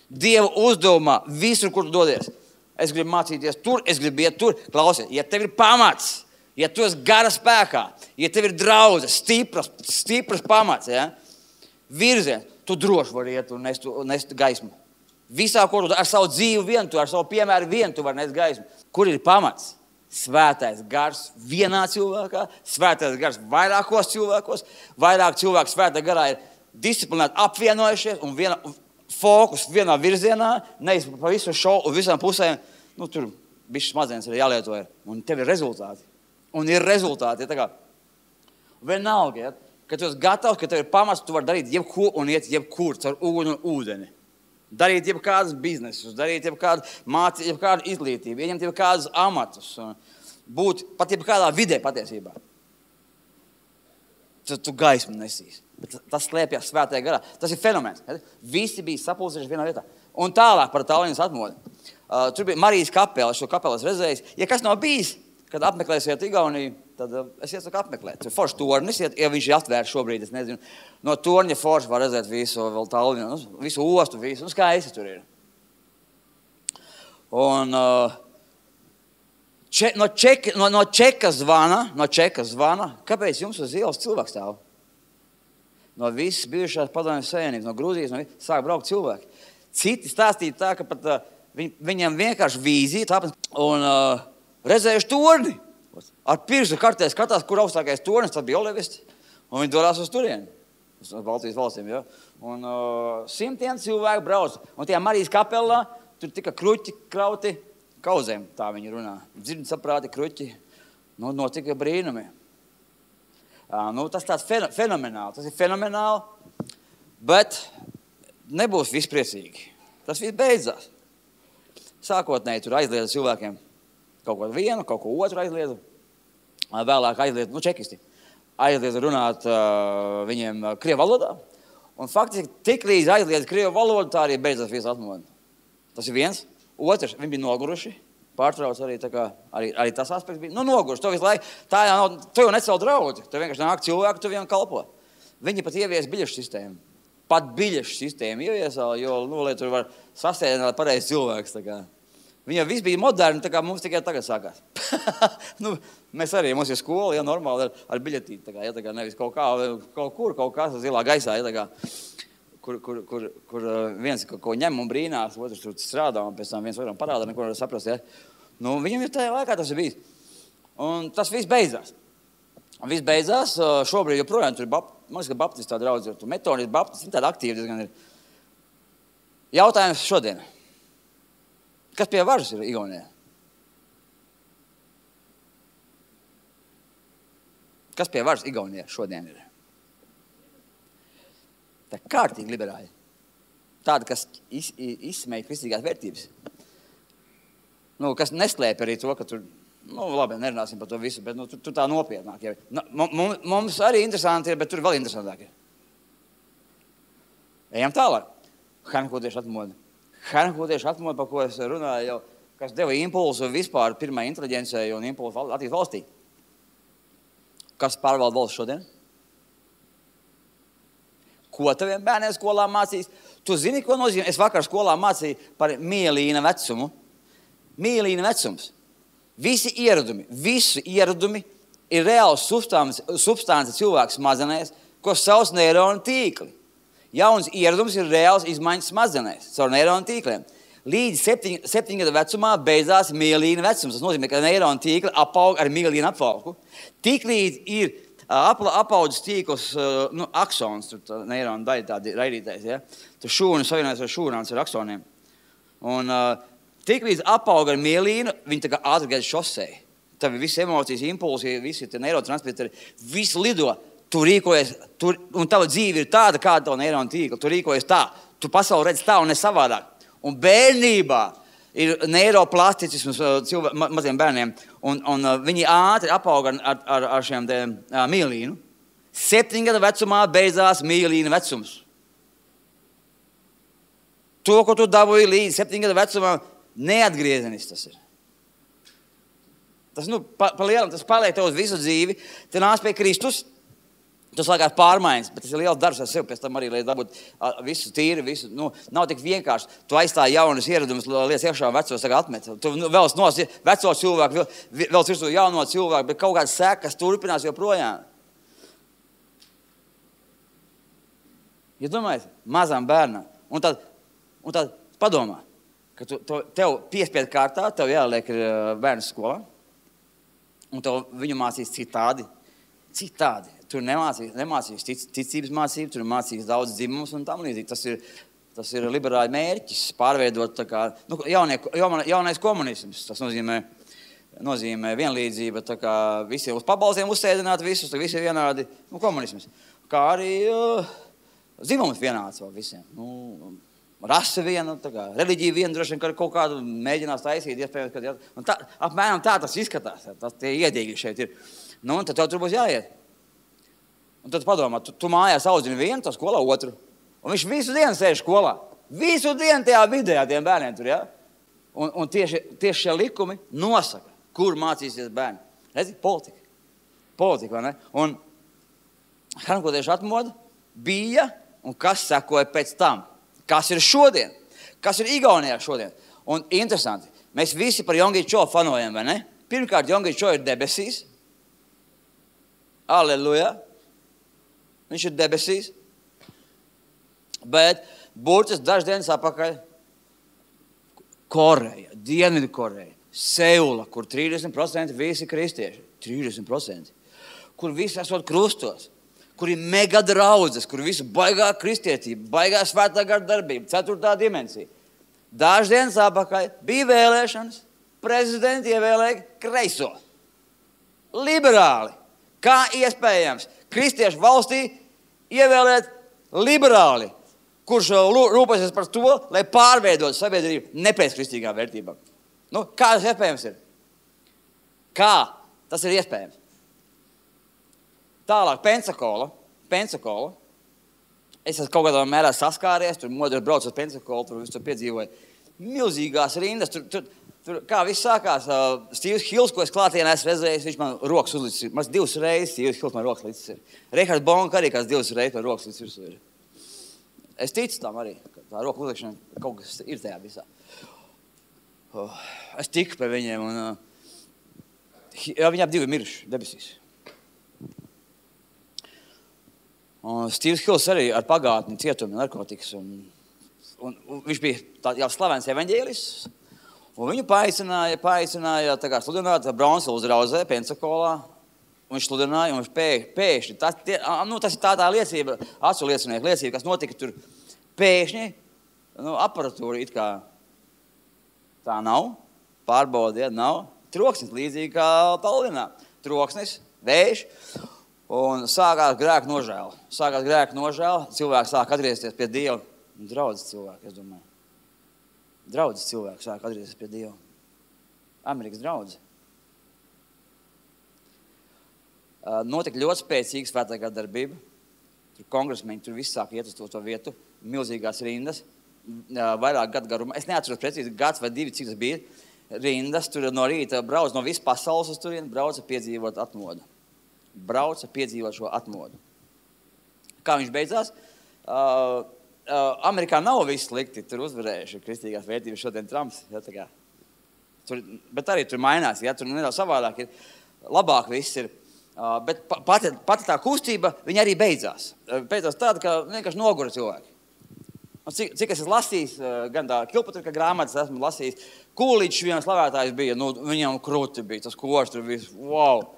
Dieva uzdevumā visur, kur tu dodies. Es gribu mācīties tur, es gribu iet tur. Klausies, ja tev ir pamats, ja tu esi gara spēkā, ja tev ir draudzes, stipras pamats, ja, virziens, tu droši vari iet un nest gaismu. Visā, ko tu ar savu dzīvi vien, tu ar savu piemēru vien, tu vari nest gaismu. Kur ir pamats? Svētais gars vienā cilvēkā, svētais gars vairākos cilvēkos, vairāk cilvēku svētā garā ir disciplinēti apvienojušies un fokus vienā virzienā, nevis pa visu šovu un visām pusēm, tur bišķi smadzenes arī jālieto ir. Un tev ir rezultāti. Un ir rezultāti. Ja, tā kā vienalga, ja, ka tu esi gatavs, ka tev ir pamats, tu vari darīt jebko un iet jebkur caur uguni un ūdeni. Darīt jebkādus biznesus, darīt jebkādu mācību, jebkādu izglītību, ieņemt jebkādus amatus, būt pat jebkādā vidē patiesībā. Tu gaismu nesīs. Bet tas slēpjas svētajā garā. Tas ir fenomens. Visi bija sapulcējušies vienā vietā. Un tālāk par Tallinas atmodi. Tur bija Marijas kapela, šo kapelu es redzēju. Ja kas nav bijis, kad apmeklēsiet Igauniju, tad es iesaku apmeklēt. Tur forši tornis, ja viņš ir atvērts šobrīd, es nezinu. No torņa forši var redzēt visu vēl Tallinu, visu ostu, visu. Un skaisti tur ir. Un no čeka zvana, kāpēc jums uz ielas cilvēks stāv? No visas bijušās padomjas savienības, no Grūzijas, sāk braukt cilvēki. Citi stāstīja tā, ka pat viņiem vienkārši vīzija, tāpēc, un redzējuši torni. Ar pirkstu kartē skatās, kur augstākais tornis, tas bija Olivists, un viņi dorās uz turieni, uz Baltijas valstīm, ja? Un simtiem cilvēku brauc. Un tajā Marijas kapelā tur tika kruķi krauti kauzēm, tā viņi runā. Dzirdi saprāti kruķi, notika brīnumi. Tas tāds fenomenāli, tas ir fenomenāli, bet nebūs viss priecīgi. Tas viss beidzās. Sākotnēji tur aizliedza cilvēkiem kaut ko vienu, kaut ko otru aizliedza. Vēlāk aizliedza, čekisti, aizliedza runāt viņiem krievu valodā. Un faktiski tik līdz aizliedza krievu valodu, tā arī beidzās viss atmoda. Tas ir viens. Otrs, viņi bija noguruši. Pārtrauc arī, arī tas aspekts bija. Noguruši, to visu laiku. Tu jau necēl draudzi. Tu vienkārši nāk cilvēku, tu vienam kalpo. Viņi pat ievies biļešu sistēmu. Pat biļešu sistēmu ieviesā, jo, lai tur var sastēdināt pareizi cilvēks. Viņam viss bija moderni, tā kā mums tikai tagad sākās. Mēs arī, mums ir skola, ja normāli ar biļetīti. Nevis kaut kā zilā gaisā, kur viens kaut ko ņem un brīnās, otrs tur strādā un pēc tam viens otram parāda, neko nevar saprast. Ja? Viņam ir tajā laikā tas ir bijis. Un tas viss beidzās. Un viss beidzās, šobrīd joprojām tur ir man liekas, ka baptistā draudz ir, tur metodisti baptisti, tāda aktīva diezgan ir. Jautājums šodien. Kas pie varas ir Igaunijā? Kas pie varas Igaunijā šodien ir? Tā kārtīgi liberāļi. Tāda, kas izsmēja kristīgās vērtības. Nu, kas neslēpj arī to, ka tur, nu, labi, nerunāsim par to visu, bet nu, tur tā nopietnāk. Ja. Mums arī interesanti ir, bet tur vēl interesantāk ir. Ejam tālāk. Hanhūtiešu atmoda. Hanhūtiešu atmoda, par ko es runāju jau, kas deva impulsu vispār pirmai inteliģencei un impulsu attīst valstī. Kas pārvalda valsts šodien? Ko taviem bērniem skolā mācīs? Tu zini, ko nozīmē? Es vakar skolā mācīju par mielīna vecumu. Mielīna vecums. Visi ieradumi ir reāls substance cilvēks smadzenēs, ko sauc neironu tīkli. Jauns ieradums ir reāls izmaiņas smadzenēs, caur neironu tīkliem. Līdz 7 gadu vecumā beidzās mielīna vecums. Tas nozīmē, ka neironu tīkli apaug ar mielīnu apvalku. Tiklīdz ir apaudzes tīkls, nu, aksons, tur neironu daļa tādi raidītais, ja? Tur šūni savienojas ar šūnām, ar aksoniem. Un tiklīdz apauga ar mielīnu, viņi tā kā ātri gaida šosei. Tavi visi emocijas, impulsi, visi neirotransmiteri, visi lido. Tu rīkojies, un tava dzīve ir tāda, kāda tava neironu tīkla. Tu rīkojies tā, tu pasauli redz tā un ne savādāk. Un bērnībā ir neiroplasticisms maziem bērniem, un viņi ātri apauga ar šiem mielīnu. 7 gadu vecumā beidzās mielīna vecums. To, ko tu dabūji līdz 7 gadu vecumā, neatgriezenis tas ir. Tas, nu, pa lielam, tas paliek tev uz visu dzīvi. Te nāc pie Kristus, tas sākās pārmaiņas, bet tas ir liels darbs ar sevi, pēc tam arī, lai dabūtu visu tīri, visu, nu, nav tik vienkārši. Tu aizstāji jaunas ieradumus, lietas iekšā un vecos tagad atmet. Tu vēl nos veco cilvēku, vēl cirsū jauno cilvēku, bet kaut kāds sekas turpinās joprojām. Ja domājies, mazām bērnām, un tad padomā, ka tev piespiedu kārtā, tev jāliek bērnu skolā, un tev viņu mācīs citādi. Tur nemācīs ticības mācību, tur mācīs daudz dzimumus un tam līdzīgi. Tas ir liberāļu mērķis, pārveidot tā kā, nu, jaunais komunisms. Tas nozīmē vienlīdzība, tā kā visi uz pabalstiem uzsēdināt visus, tā visi ir vienādi, nu, komunisms. Kā arī dzimums vienāds vēl visiem. Nu, rase viena, tā kā reliģija viena, droši vien kaut kādu mēģinās taisīt, iespējams, kad un tā, apmēram tā tas izskatās, tie iedīgi šeit ir. Nu, un tad tev tur būs jāiet. Un tad padomā, tu mājās audzini vienu, tā skolā otru. Un viņš visu dienu sēž skolā. Visu dienu tajā vidē tiem bērniem tur, ja? Un tieši šie likumi nosaka, kur mācīsies bērni. Redzi, politika, vai ne? Un hanhūtiešu atmoda bija, un kas sekoja pēc tam? Kas ir šodien? Kas ir Igaunijā šodien? Un interesanti, mēs visi par Jongi Cho fanojam, vai ne? Pirmkārt, Jongi Cho ir debesīs. Aleluja. Viņš ir debesīs. Bet burtiski dažas dienas apakaļ Koreja, Dienvidu Koreja, Seula, kur 30% visi kristieši. 30%. Kur visi esot krustos. Kur ir mega draudzes, kur visu baigā kristietība, baigā svētā gara darbība, 4. dimensija. Dažas dienas apakaļ bija vēlēšanas, prezidenti ievēlēja kreiso. Liberāli. Kā iespējams kristiešu valstī ievēlēt liberāli, kurš rūpēsies par to, lai pārveidot sabiedrību nepēckristīgām vērtībām? Nu, kā tas iespējams ir? Kā tas ir iespējams? Tālāk, Pensacola. Es esmu kaut kādā mērā saskāries, tur modri braucu uz Pensacola, tur visu piedzīvoju. Milzīgās rindas, tur kā viss sākās, Steve's Hills, ko es klātienē esmu redzējis, viņš man rokas uzlicis. Man 2 reizes Steve's Hills man rokas līdzis ir. Reihards Bonka arī kāds 2 reizes man rokas līdzis ir. Es ticu tam arī, ka tā roka uzlikšana kaut kas ir tajā visā. Es tiku pie viņiem un viņām 2 ir miruši debesīs. Un Steve's Hills arī ar pagātni cietumi narkotikas un viņš bija jau slavens evaņģēlists. Un viņu paaicināja tā kā sludināt Braunsvilas drauzē, Pensakolā. Un viņš sludināja, un viņš pēkšņi, tas ir tā liecība, acu liecinieku liecība, kas notika tur pēkšņi, aparatūra it kā tā nav, pārbaudiet, nav, troksnis līdzīgi kā Tallinā, troksnis, vējš, un sākās grēka nožēla, cilvēki sāk atgriezties pie Dieva, draudzes cilvēki, es domāju, draudzes cilvēki sāk atgriezties pie Dieva, Amerikas draudze. Notika ļoti spēcīga svētākā darbība. Tur kongresmeņi, tur viss sāk iet uz to vietu, milzīgās rindas, vairāk gadu garumā. Es neatceros precīzi gads vai divi, cik tas bija. Rindas, tur no rīta brauc no visas pasaules uz turieni, brauca piedzīvot atmodu. Brauca piedzīvot šo atmodu. Kā viņš beidzās? Amerikā nav viss slikti, tur uzvarējuši kristīgās vērtības šodien Trumps. Ja, bet arī tur mainās, ja, tur nedaudz savādāk ir, labāk viss ir. Bet pati tā kustība, viņa arī beidzās. Beidzās tāda, ka vienkārši nogura cilvēki. Cik es esmu lasījis, gan tā Kilpatrika grāmatas esmu lasījis, Kūlīčs viens slavētājs bija, viņam kruti bija, tas košs tur viss, wow.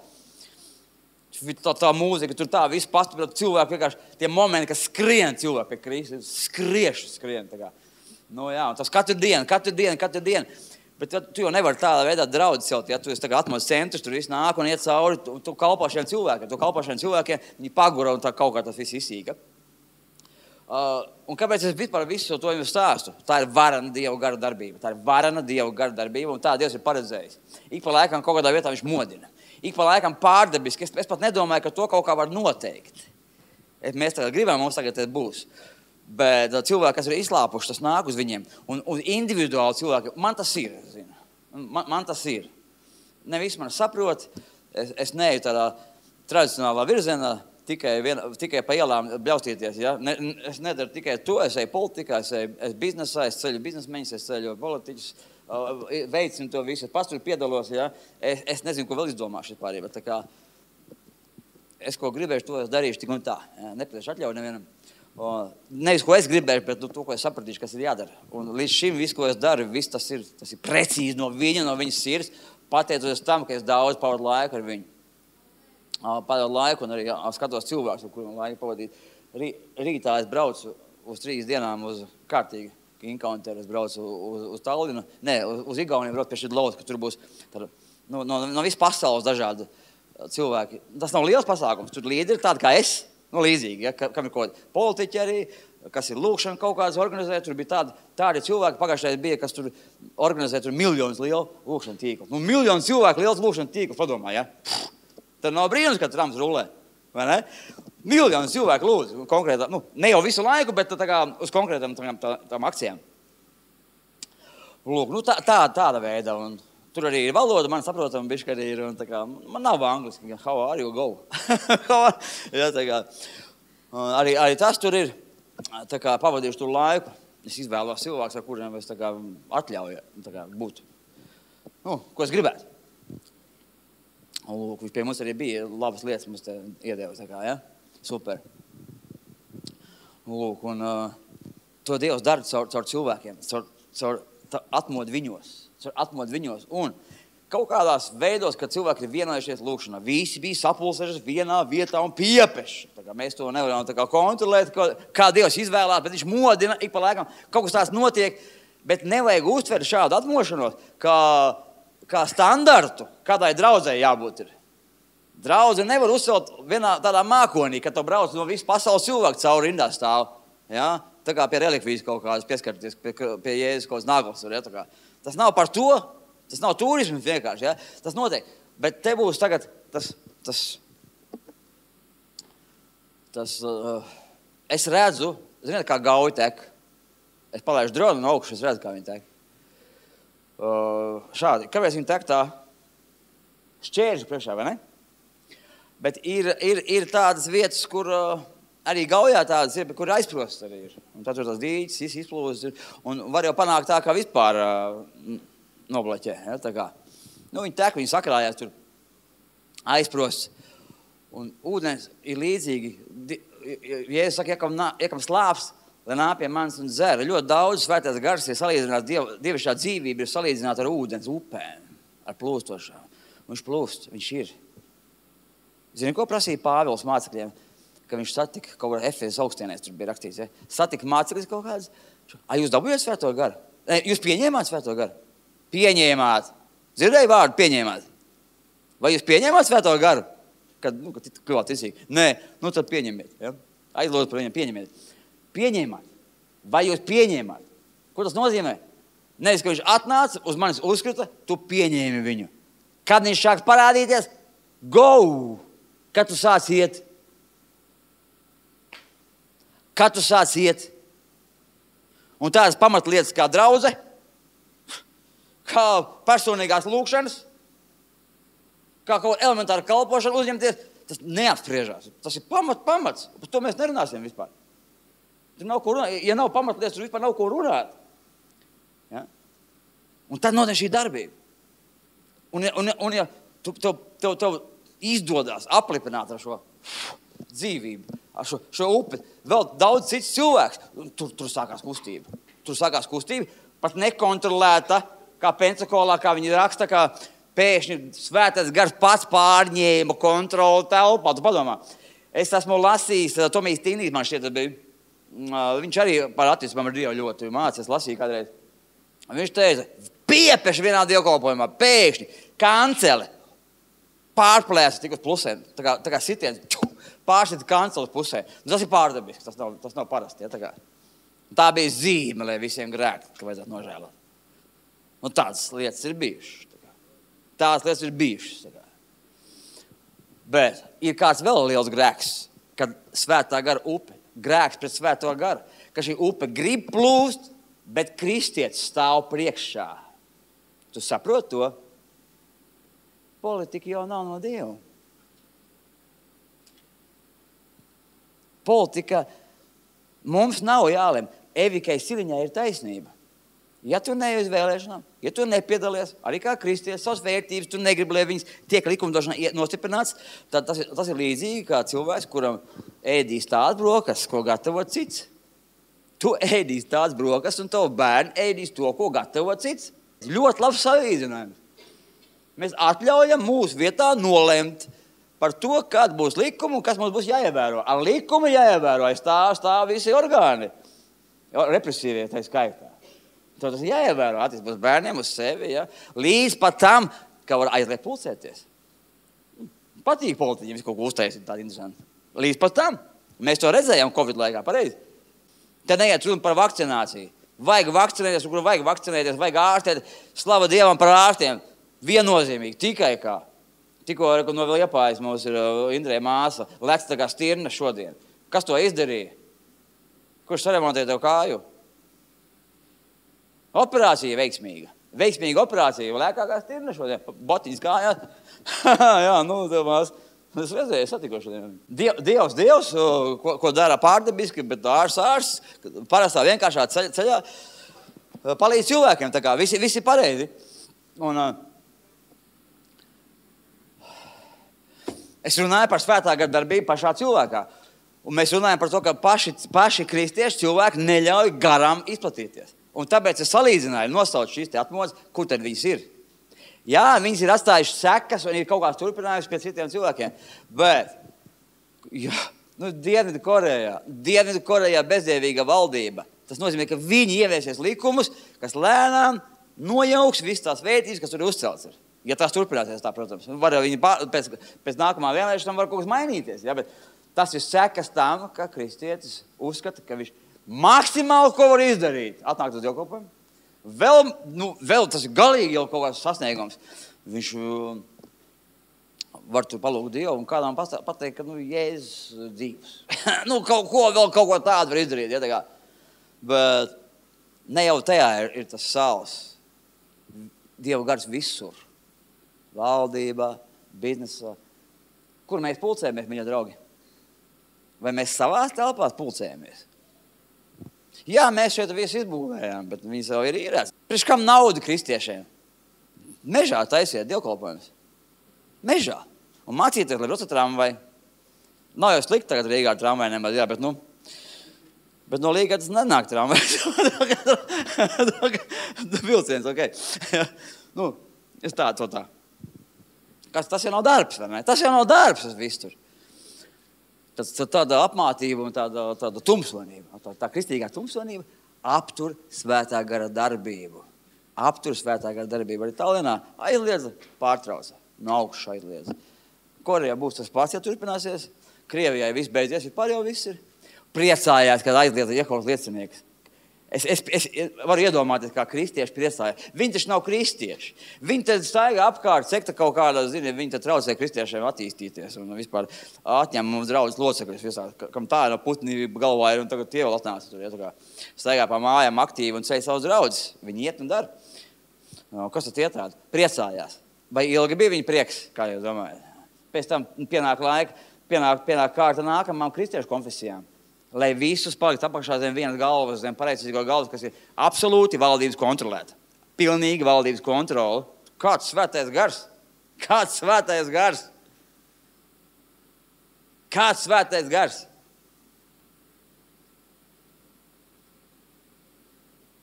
Tā mūzika, tur tā viss pastiprot, cilvēki vienkārši, tie momenti, kas skrien cilvēki pie Kristus, skrien tā kā. Jā, un tas katru dienu. Bet tu jau nevari tādā veidā draudzes celt, ja tu esi tagad atmodas centrs, tur viss nāk un iet cauri, tu kalpo šiem cilvēkiem, viņi pagura un tā kaut kā tas viss izsīka. Un kāpēc es vispār visu to jums stāstu? Tā ir varena Dieva gara darbība, un tā Dievs ir paredzējis. Ik pa laikam kaut kādā vietā viņš modina. Ik pa laikam pārdabiski, es pat nedomāju, ka to kaut kā var noteikt. Mēs tagad gribam, mums tagad būs. Bet cilvēki, kas ir izslāpuši, tas nāk uz viņiem. Un individuāli cilvēki, man tas ir, zinu. Man tas ir. Ne viss man saprot, es neeju tādā tradicionālā virzienā, tikai pa ielām bļaustīties. Ja? Es nedaru tikai to, es eju politikā, es eju biznesā, es ceļu biznesmeņus, es ceļu politiķus, veicinu to visu, pats tur piedalos. Ja? Es nezinu, ko vēl izdomāšu vispār, bet tā kā es ko gribēšu, to es darīšu tik un tā. Ja? Nepiešu atļauju nevienam. Nevis, ko es gribēju, bet to, ko es sapratīšu, kas ir jādara. Un līdz šim viss, ko es daru, viss tas ir precīzi no viņas sirds, pateicoties tam, ka es daudz pavadu laiku ar viņu. Pavadu laiku un arī skatos cilvēkus, ar kuriem laiku pavadīt. Rītā es braucu uz 3 dienām uz kārtīgi encounteru, es braucu uz Tallinu, uz Igauniju braucu pie Šidlovas, ka tur būs no visas pasaules dažādi cilvēki. Tas nav liels pasākums, tur līderi tādi kā es. Līdzīgi, ja, kam ir kaut kādi politiķi arī, kas ir lūkšana kaut kādas organizē, tur bija tādi cilvēki, pagājušajā bija, kas tur organizē miljonus lielu lūkšanu tīklu. Miljonu cilvēku liels lūkšanu tīklu, padomā, ja? Tad nav brīnums, ka Trumps rulē, vai ne? Miljonu cilvēku lūdzu, konkrētā, ne jau visu laiku, bet tā kā uz konkrētām tām akcijām. Lūk, tāda veida, un tur arī ir valoda, man saprotam, bišķi arī ir, un tā kā, man nav angliski, how are you, go? Ja, tā kā, arī tas tur ir, tā kā pavadījuši tur laiku, es izvēlos cilvēks, ar kuriem es tā kā atļauju, tā kā būt, ko es gribētu. Lūk, viņš pie mums arī bija labas lietas, mums te iedeva, tā kā, ja, super. Lūk, un to Dievs dara caur cilvēkiem, caur atmodu viņos, un kaut kādās veidos, kad cilvēki ir vienojušies lūkšanā, visi bija sapulsējušies vienā vietā un piepeši. Tā kā mēs to nevaram tā kā kontrolēt, kā Dievs izvēlās, bet viņš modina, ik pa laikam kaut kas tāds notiek, bet nevajag uztvert šādu atmošanos, kā standartu, kādai draudzei jābūt ir. Draudze nevar uzcelt vienā tādā mākonī, kad tu brauc no visas pasaules cilvēku cauri rindā stāv. Ja? Tā kā pie relikvijas kaut kādas pieskarties, pie Jēzus kaut kāds naglas. Ja? Tas nav par to, tas nav turisms vienkārši. Ja? Tas notiek. Bet te būs tagad es redzu, ziniet, kā gauja tek. Es palaižu dronu no augšu, es redzu, kā viņi tek. Šādi. Kāpēc viņi tek tā? Šķērži priekšā, vai ne? Bet ir tādas vietas, kur arī gaujā tādas ir, kur aizprosts arī ir. Un tad tur tas dīķis, izplūzis ir. Un var jau panākt tā, ka vispār noblaķē. Ja, tā kā. Nu, viņi tek, viņi sakrājās tur aizprosts. Un ūdens ir līdzīgi. Jēzus saka, iekam slāps, lai nāk pie manis un dzer. Ļoti daudz svētais gars ir salīdzināts, dievišķā dzīvība ir salīdzināta ar ūdens upēm, ar plūstošām. Viņš plūst, viņš ir. Zini, ko prasīja Pāvils mācekļiem, ka viņš satika kaut kā Efezas augstienēs, tur bija rakstīts, ja? Satika mācekļus kaut kādas. Jūs dabūjāt svēto garu? Jūs pieņēmāt svēto garu? Pieņēmāt. Dzirdēju vārdu pieņēmāt. Vai jūs pieņēmāt svēto garu? Kad kļuvāt ticīgi. Nē, tad pieņemiet. Ja? Aizlūdzu par viņiem, pieņemiet. Pieņēmāt. Vai jūs pieņēmāt? Ko tas nozīmē? Nevis, ka viņš atnāca, uz manis uzskrita, tu pieņēmi viņu. Kad viņš sāks parādīties, go! Kad tu sāc iet? Kad tu sāc iet? Un tādas pamatlietas kā draudze, kā personīgās lūkšanas, kā kaut elementāra kalpošana uzņemties, tas neapspriežās. Tas ir pamats. Par to mēs nerunāsim vispār. Tur nav ko runāt. Ja nav pamatlietas, tur vispār nav ko runāt. Ja? Un tad notiek šī darbība. Un ja tev izdodās aplipināt ar šo dzīvību, ar šo upi, vēl daudz cits cilvēks, tur sākās kustība. Tur sākās kustība, pat nekontrolēta, kā Pensakolā, kā viņi raksta, kā pēkšņi svētais gars pats pārņēma kontroli telpā. Tu padomā, es esmu lasījis, Tomijs Tīnīs man šķiet bija, viņš arī par attiecībām ar Dievu ļoti mācījās, lasīja kādreiz. Viņš teica, piepeši vienā dievkalpojumā, pēkšņi, kancele, pārplēsa tik uz plusēm, tā kā sitiens, pāršķita kanceles pusē. Tas ir pārdabisks, tas nav parasti. Ja, tā bija zīme, lai visiem grēkt, ka vajadzētu nožēlot. Tādas lietas ir bijušas. Tādas lietas ir bijušas. Bet ir kāds vēl liels grēks, kad svētā gara upe, grēks pret svēto garu, ka šī upe grib plūst, bet kristietis stāv priekšā. Tu saproti to? Politika jau nav no Dieva. Politika mums nav jālem. Evikai Siliņai ir taisnība. Ja tu neej uz vēlēšanām, ja tu nepiedalies, arī kā kristietis, savas vērtības, tu negribi, lai viņas tiek likumdošanā nostiprināts, tad tas ir līdzīgi kā cilvēks, kuram ēdīs tādas brokas, ko gatavo cits. Tu ēdīs tādas brokas, un tavu bērni ēdīs to, ko gatavo cits. Ļoti labs salīdzinājums. Mēs atļaujam mūsu vietā nolemt par to, kāda būs likuma un kas mums būs jāievēro. Ar likumu jāievēro, aiz stāv visi orgāni. Represīvie, tā skaitā. Tas ir jāievēro attiecībā uz bērniem, uz sevi. Ja? Līdz pat tam, ka var aizliegt pulcēties. Patīk politiķiem, visu kaut ko uztaisīt tādu interesantu. Līdz pat tam. Mēs to redzējām Covid laikā, pareizi. Te neiet runa par vakcināciju. Vajag vakcinēties, kur vajag vakcinēties, vajag ārstēt. Slava Dievam par ārstiem. Viennozīmīgi, tikai kā. Tikko no vēl Liepājas mums ir Indrē māsa, lec tā kā stirna šodien. Kas to izdarīja? Kurš saremontēja tev kāju? Operācija veiksmīga. Veiksmīga operācija, lēkā kā stirna šodien. Botiņas kājās. Jā, tev māsa. Es redzēju, satiko šodien. Dievs, ko dara pārdabiski, bet ārsts, parastā vienkāršā ceļā palīdz cilvēkiem. Tā kā visi pareizi. Un es runāju par svētā gara darbību pašā cilvēkā. Un mēs runājam par to, ka paši kristieši cilvēki neļauj garam izplatīties. Un tāpēc es salīdzināju, nosaucu šīs atmodas, kur tad viņas ir. Jā, viņas ir atstājušas sekas un ir kaut kāds turpinājums pie citiem cilvēkiem. Bet, Dienvidu Korejā bezdievīga valdība. Tas nozīmē, ka viņi ieviesies likumus, kas lēnām nojauks visas tās vērtības, kas tur uzcelts ir. Ja tās turpināsies tā, protams. Var viņi pēc nākamā vēlēšanām var kaut kas mainīties. Ja? Bet tas ir sekas tam, ka kristietis uzskata, ka viņš maksimāli ko var izdarīt. Atnākt uz dievkalpojumu. Vēl tas ir galīgi jau kaut kāds sasniegums. Viņš var tur palūgt Dievu un kādām pateikt, ka Jēzus dzīvs. Kaut ko tādu var izdarīt. Ja, tā kā. Bet ne jau tajā ir tas sāls. Dieva gars visur. Valdībā, biznesā. Kur mēs pulcējamies, mīļie draugi? Vai mēs savās telpās pulcējamies? Jā, mēs šeit visu izbūvējām, bet viņi jau ir īrēts. Priekš kam naudu kristiešiem? Mežā taisiet dievkalpojumus. Mežā. Un mācīties, lai braucat tramvai. Nav jau slikti tagad Rīgā ar tramvai nemaz, jā, bet Bet no Līga tas nenāk tramvajs. Vilciens, ok. Nu, es tā. Tas jau nav darbs, vai ne? Tas jau nav darbs, tas viss tur. Tāda apmātība un tāda tumsonība, tā kristīgā tumsonība aptur svētā gara darbību. Arī Tallinā aizliedza, pārtrauca. No augšas aizliedza. Korejā būs tas pats, ja turpināsies. Krievijai viss beidzies, vispār jau viss ir. Priecājās, kad aizliedza Jehovas liecinieks. Es varu iedomāties, kā kristieši priecājās. Viņi taču nav kristieši. Viņi tad staigā apkārt, sekta kaut kādā, viņi tad traucē kristiešiem attīstīties un vispār atņem mums draudzes locekļus visā, kam tā no putnība galvā ir un tagad tie vēl atnāca tur, ja tā kā staigā pa mājām aktīvi un ceļ savus draudzes. Viņi iet un dara. Kas tad ietāda? Priecājās. Vai ilgi bija viņa prieks, kā jūs domājat? Pēc tam pienāk laika, pienāk kārta nākamām kristiešu konfesijām. Lai visus palikt apakšā zem vienas galvas, zem pareizsīgo galvas, kas ir absolūti valdības kontrolēta. Pilnīgi valdības kontrole. Kāds svētais gars? Kāds svētais gars? Kāds svētais gars?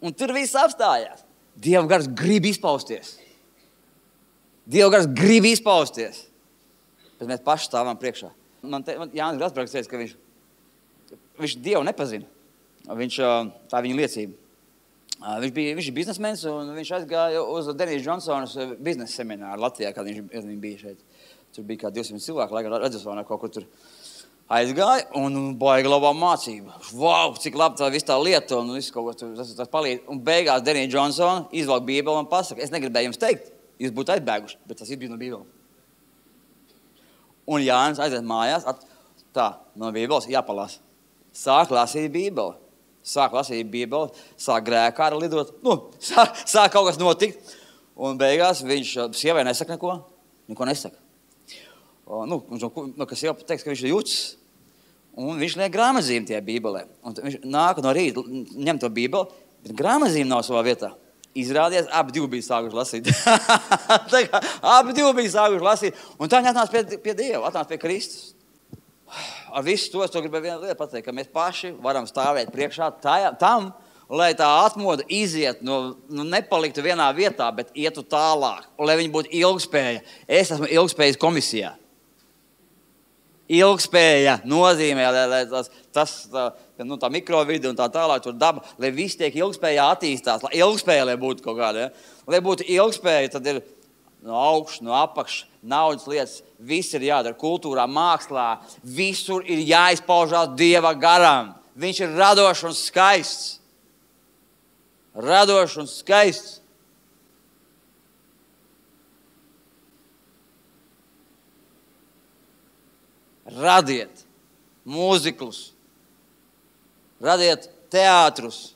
Un tur viss apstājās. Dieva gars grib izpausties. Bet mēs paši stāvam priekšā. Man Jānis Grasbergs teica, ka viņš Dievu nepazina. Tā viņa liecība. Viņš ir biznesmenis un viņš aizgāja uz Denijas Džonsonas biznesa semināru Latvijā, kad viņš bija šeit. Tur bija kā 200 cilvēku, laikā Redzesonā kaut kur tur aizgāja un baigi labā mācība. Vau, cik labi tā viss tā lieta un viss kaut ko tur tas palīdz. Un beigās Denija Džonsona izvelk Bībeli un pasaka, es negribēju jums teikt, jūs būtu aizbēguši, bet tas ir bija no Bībeles. Un Jānis aiziet mājās, no Bībeles jāpalās. Sāk lasīt Bībeli, sāk grēkāri lidot, sāk kaut kas notikt, un beigās viņš sievai nesaka neko nesaka. Kas jau teiks, ka viņš ir jucis, un viņš liek grāmatzīmi tie Bībelē. Un viņš nāk no rīta, ņem to Bībeli, bet grāmatzīmi nav savā vietā. Izrādies, abi divi bija sākuši lasīt. Un tā viņi atnāca pie Dieva, atnāca pie Kristus. Ar visu to es gribēju vienu lietu pateikt, ka mēs paši varam stāvēt priekšā tam, lai tā atmoda iziet, nepaliktu vienā vietā, bet ietu tālāk, un lai viņi būtu ilgspēja. Es esmu ilgspējas komisijā. Ilgspēja nozīmē, lai tā mikrovidi un tā tālāk, tur daba, lai viss tiek ilgspējā attīstās, lai ilgspēja, lai būtu kaut kāda, ja? Lai būtu ilgspēja, tad ir no augšas, no apakšas, naudas lietas, viss ir jādara kultūrā, mākslā, visur ir jāizpaužās Dieva garam. Viņš ir radošs un skaists. Radiet mūziklus, radiet teātrus,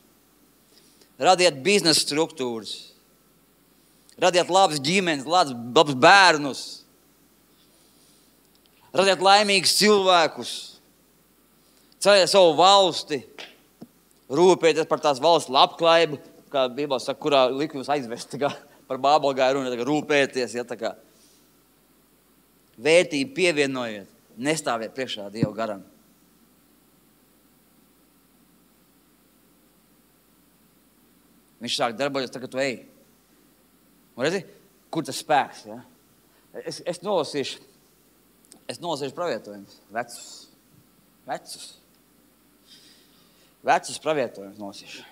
radiet biznesa struktūras, radiet labas ģimenes, labus bērnus, radiet laimīgus cilvēkus, celiet savu valsti, rūpieties par tās valsts labklājību, kā Bībelē saka, kurā likums aizvest, par Bābelgāju runa, rūpēties, ja, tā kā vērtību pievienojiet, nestāviet priekšā Dieva garam. Viņš sāk darboties, tagad tu ej. Un redzi, kur tas spēks, ja? Es nolasīšu pravietojumus, vecus pravietojumus nolasīšu.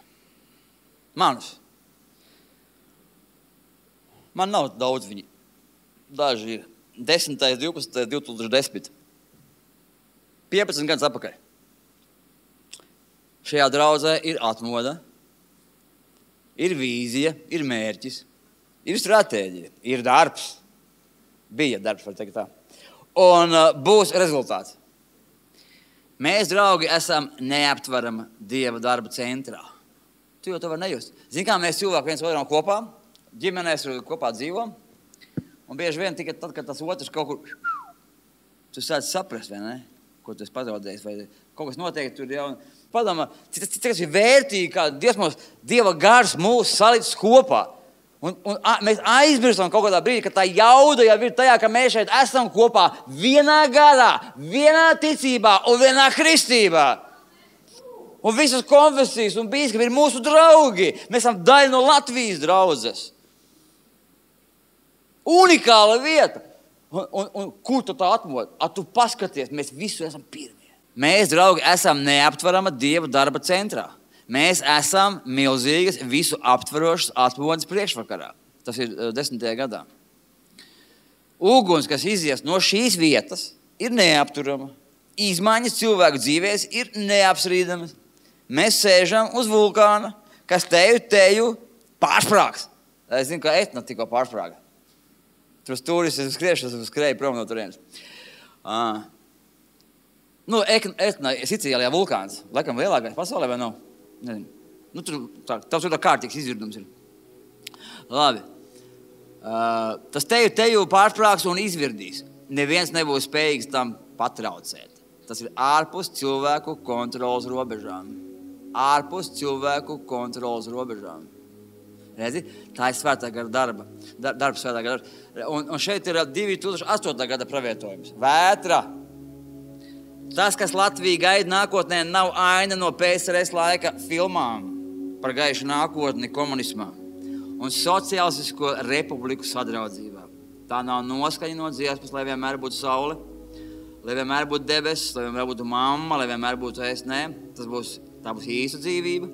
Manus. Man nav daudz viņi. Daži ir 10. 12. 2010. 15 gadus atpakaļ. Šajā draudzē ir atmoda, ir vīzija, ir mērķis, ir stratēģija, ir darbs. Bija darbs, var teikt tā. Un būs rezultāts. Mēs, draugi, esam neaptverama Dieva darba centrā. Tu jau to var nejust. Zini, kā mēs cilvēki viens otram kopā, ģimenēs kopā dzīvo, un bieži vien tikai tad, kad tas otrs kaut kur, tu sāc saprast, vai ne? Ko tu esi pazaudējis, vai kaut kas notiek tur jau. Padomā, cik tas ir vērtīgi, kā Dieva gars mūs salicis kopā. Un mēs aizmirstam kaut kādā brīdī, ka tā jauda jau ir tajā, ka mēs šeit esam kopā vienā garā, vienā ticībā un vienā kristībā. Un visas konfesijas un bīskapi ir mūsu draugi. Mēs esam daļa no Latvijas draudzes. Unikāla vieta. Un kur tu tā atmod? Tu paskaties, mēs visu esam pirmie. Mēs, draugi, esam neaptverama Dieva darba centrā. Mēs esam milzīgas, visu aptverošas atmodas priekšvakarā. Tas ir 10. gadā. Uguns, kas izies no šīs vietas, ir neapturama. Izmaiņas cilvēku dzīvēs ir neapstrīdamas. Mēs sēžam uz vulkāna, kas teju pārsprāgs. Es zinu, ka Etna tikko pārsprāga. Tur turisti skrēja prom no turienes. Etna, Sicīlijā vulkāns. Laikam lielākais pasaulē vai nav? Nezinu. Tur tā kārtīgs izvirdums ir. Labi. Tas teju pārsprāgs un izvirdīs. Neviens nebūs spējīgs tam patraucēt. Tas ir ārpus cilvēku kontrolas robežām. Ārpus cilvēku kontrolas robežām. Redzi? Tā ir svētā gara darba. Darbs svētā gara darba. Un šeit ir 2008. gada pravietojums. Vētra. Tas, kas Latvija gaida nākotnē, nav aina no PSRS laika filmām par gaišu nākotni komunismā un sociālistisko republiku sadraudzībā. Tā nav noskaņa no dziesmas, lai vienmēr būtu saule, lai vienmēr būtu debesis, lai vienmēr būtu mamma, lai vienmēr būtu es. Nē, tā būs īsta dzīvība,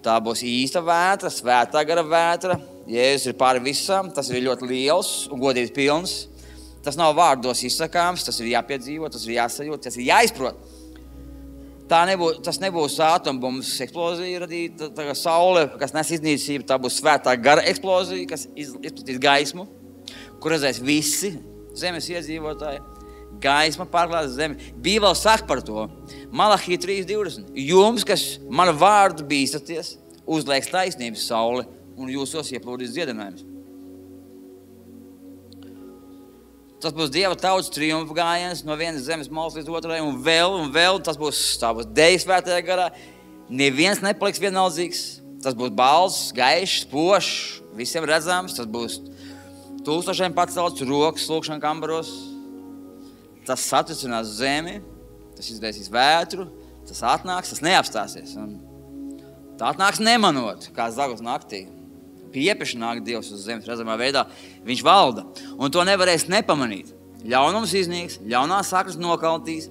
tā būs īsta vētra, svētā gara vētra. Jēzus ir pāri visam, tas ir ļoti liels un godības pilns. Tas nav vārdos izsakāms, tas ir jāpiedzīvo, tas ir jāsajūt, tas ir jāizprot. Tas nebūs atombummas eksplozija radīta, tā kā saule, kas nes iznīcību, tā būs svētā gara eksplozija, kas izplatīs gaismu, kur redzēs visi zemes iedzīvotāji. Gaisma pārklās zemi. Bībele saka par to. Malahija 3:20. Jums, kas manu vārdu bīstaties, uzlieks taisnības saule un jūsos ieplūdīs dziedinājums. Tas būs Dieva tautas triumfa gājiens no vienas zemes malas līdz otrai un vēl. Tā būs deja svētajā garā. Neviens nepaliks vienaldzīgs. Tas būs balss, gaišs, pošs, visiem redzams. Tas būs tūkstošiem pacelts rokas lūkšana kambaros. Tas satricinās zemi, tas izraisīs vētru, tas atnāks, tas neapstāsies. Un tā atnāks nemanot, kā zaglis naktī. Piepeši nāk Dievs uz zemes redzamā veidā, viņš valda. Un to nevarēs nepamanīt. Ļaunums iznīks, ļaunās saknes nokaltīs,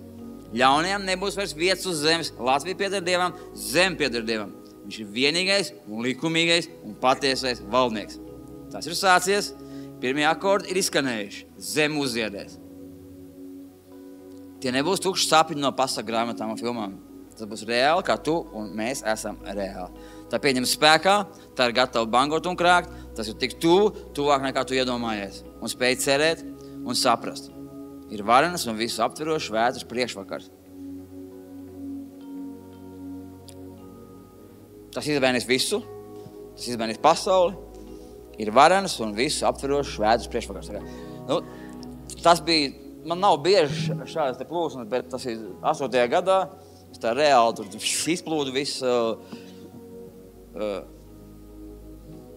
ļaunajiem nebūs vairs vietas uz zemes. Latvija pieder Dievam, zeme pieder Dievam. Viņš ir vienīgais un likumīgais un patiesais valdnieks. Tas ir sācies, pirmie akordi ir izskanējuši, zeme uzziedēs. Tie nebūs tukši sapņi no pasaku grāmatām un filmām. Tas būs reāli, kā tu un mēs esam reāli. Tā pieņem spēkā, tā ir gatava bangot un krākt, tas ir tik tuvāk nekā tu iedomājies. Un spēj cerēt un saprast. Ir varenas un visu aptverošs vētras priekšvakars. Tas izmainīs visu, tas izmainīs pasauli. Ir varenas un visu aptverošs vētras priekšvakars. Tas bija, man nav bieži šādas te plūsmas, bet tas ir 8. gadā. Es tā reāli tur izplūdu visu.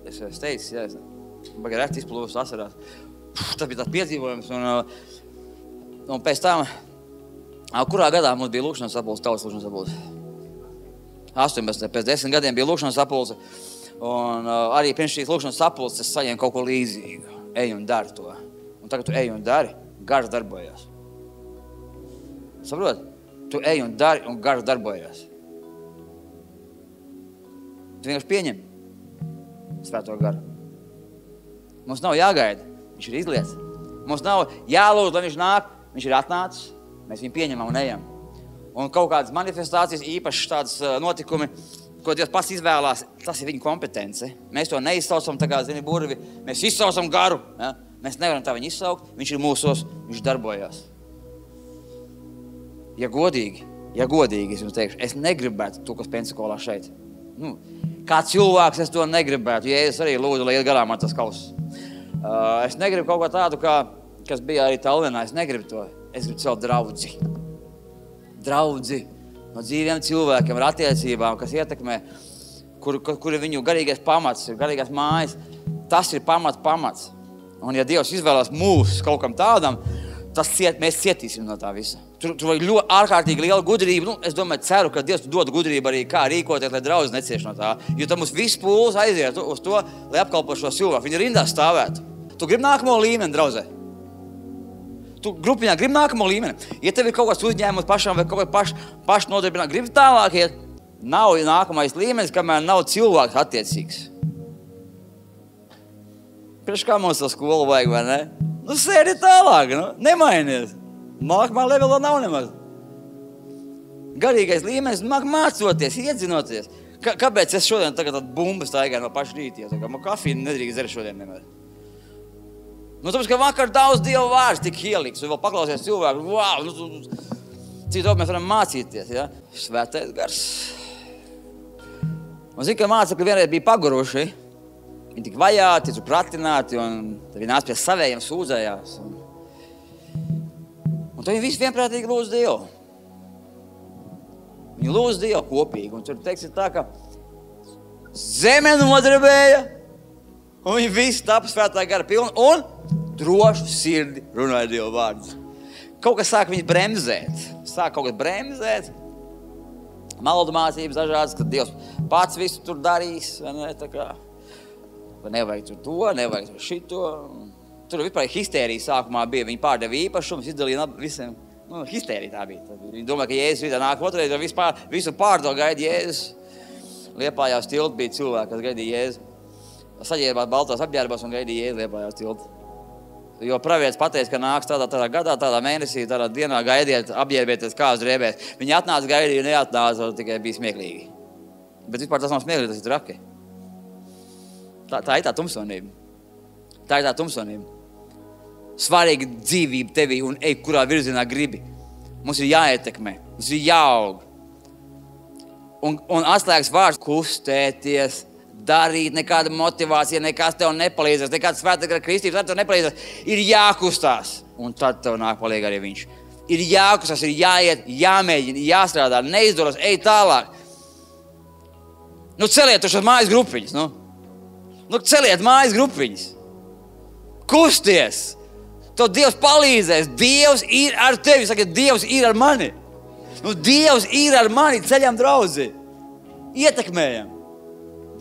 Es teicu, jā, baigi rekti izplūst asarās. Tas bija tāds piedzīvojums. Un pēc tam, kurā gadā mums bija lūkšanas sapulce, tautas lūkšanas sapulce? 18. Pēc 10 gadiem bija lūkšanas sapulce. Un arī pirms šīs lūkšanas sapulces es saņēmu kaut ko līdzīgu. Ej un dari to. Un tagad tu ej un dari, gars darbojās. Saprot? Tu ej un dari, un gars darbojās. Tu vienkārši pieņem svēto garu. Mums nav jāgaida, viņš ir izliets. Mums nav jālūdz, lai viņš nāk, viņš ir atnācis, mēs viņu pieņemam un ejam. Un kaut kādas manifestācijas, īpašas tādas notikumi, ko Dievs pats izvēlās, tas ir viņa kompetence. Mēs to neizsaucam tā kā, burvi, mēs izsaucam garu. Ja? Mēs nevaram tā viņu izsaukt, viņš ir mūsos, viņš darbojās. Ja godīgi, es jums teikšu, es negribētu to, kas Pensakolā šeit. Kā cilvēks es to negribētu. Jēzus arī lūdzu, lai iet garām man tas kauss. Es negribu kaut ko tādu, kas bija arī Tallinā. Es negribu to. Es gribu savu draudzi. Draudzi no dzīviem cilvēkiem ar attiecībām, kas ietekmē, kur ir viņu garīgais pamats, ir garīgās mājas. Tas ir pamats. Un ja Dievs izvēlās mūs kaut kam tādam, mēs cietīsim no tā visa. Tur vajag ļoti ārkārtīgi liela gudrība. Es domāju, ceru, ka Dievs dod gudrību arī, kā rīkoties, lai draudz necieš no tā. Jo tam mums viss pūles aiziet uz to, lai apkalpo šo cilvēku. Viņi rindā stāvētu. Tu gribi nākamo līmeni, draudzē? Tu grupiņā gribi nākamo līmeni? Ja tev ir kaut kāds uzņēmums pašam vai kaut kā paši nodarbināt, gribi tālāk iet, nav nākamais līmenis, kamēr nav cilvēks attiecīgs. Priekš kā mums to skolu vajag, vai ne? Sēdi tālāk, nemainies. Nākamā levelā nav nemaz. Garīgais līmenis mācoties, iedzinoties. Kāpēc es šodien tagad bumbas taigāju no paša rīta? Man kafiju nedrīkst dzert šodien nemaz. Tāpēc, ka vakar daudz Dieva vārds tik ieliks, un vēl paklausies cilvēku, wow, cik daudz mēs varam mācīties, ja? Svētais gars. Un zinu, ka mācekļi vienreiz bija paguruši, viņi tik vajāti, tur pratināti, un viņi nāca pie savējiem sūdzējās. Un tad viņi visi vienprātīgi lūdz Dievu. Viņi lūdz Dievu kopīgi, un tur teiks tā, ka zeme nodarbēja, un viņi visi tapa svētā gara pilni, un drošu sirdi runāja Dieva vārdus. Kaut kas sāk viņu bremzēt. Maldu mācības dažādas, ka Dievs pats visu tur darīs, vai ne, tā kā. Vai nevajag tur to, nevajag tur šito. Tur vispār histērija sākumā bija. Viņi pārdeva īpašumus, izdalīja visiem. Histērija tā bija. Viņi domāja, ka Jēzus rītā nāk otrais, jo visu pārdo gaida Jēzus. Liepājās tilti bija cilvēki, kas gaidīja Jēzu. Saģērbās baltās apģērbās un gaidīja Jēzu Liepājās tilti. Jo pravietis pateica, ka nāks tādā gadā, tādā mēnesī, tādā dienā gaidiet, apģērbieties kā uz drēbēs. Viņi atnāca, gaidīja, neatnāca, tikai bija smieklīgi. Bet vispār tas nav smieklīgi, tas ir traki. Tā ir tā tumsonība. Svarīga dzīvība tevī un ej, kurā virzienā gribi. Mums ir jāietekmē, mums ir jāaug. Un atslēgas vārds kustēties, darīt, nekāda motivācija, nekas tev nepalīdzēs, nekāda svētā gara kristības, tad tev nepalīdzēs. Ir jākustās, un tad tev nāk palīdz arī viņš. Ir jākustās, ir jāiet, jāmēģina, jāstrādā, neizdodas, ej tālāk. Celiet tur šos mājas grupiņas, celiet mājas grupiņas. Kusties. Tev Dievs palīdzēs. Dievs ir ar tevi. Saka, Dievs ir ar mani. Dievs ir ar mani. Ceļam draudzi. Ietekmējam.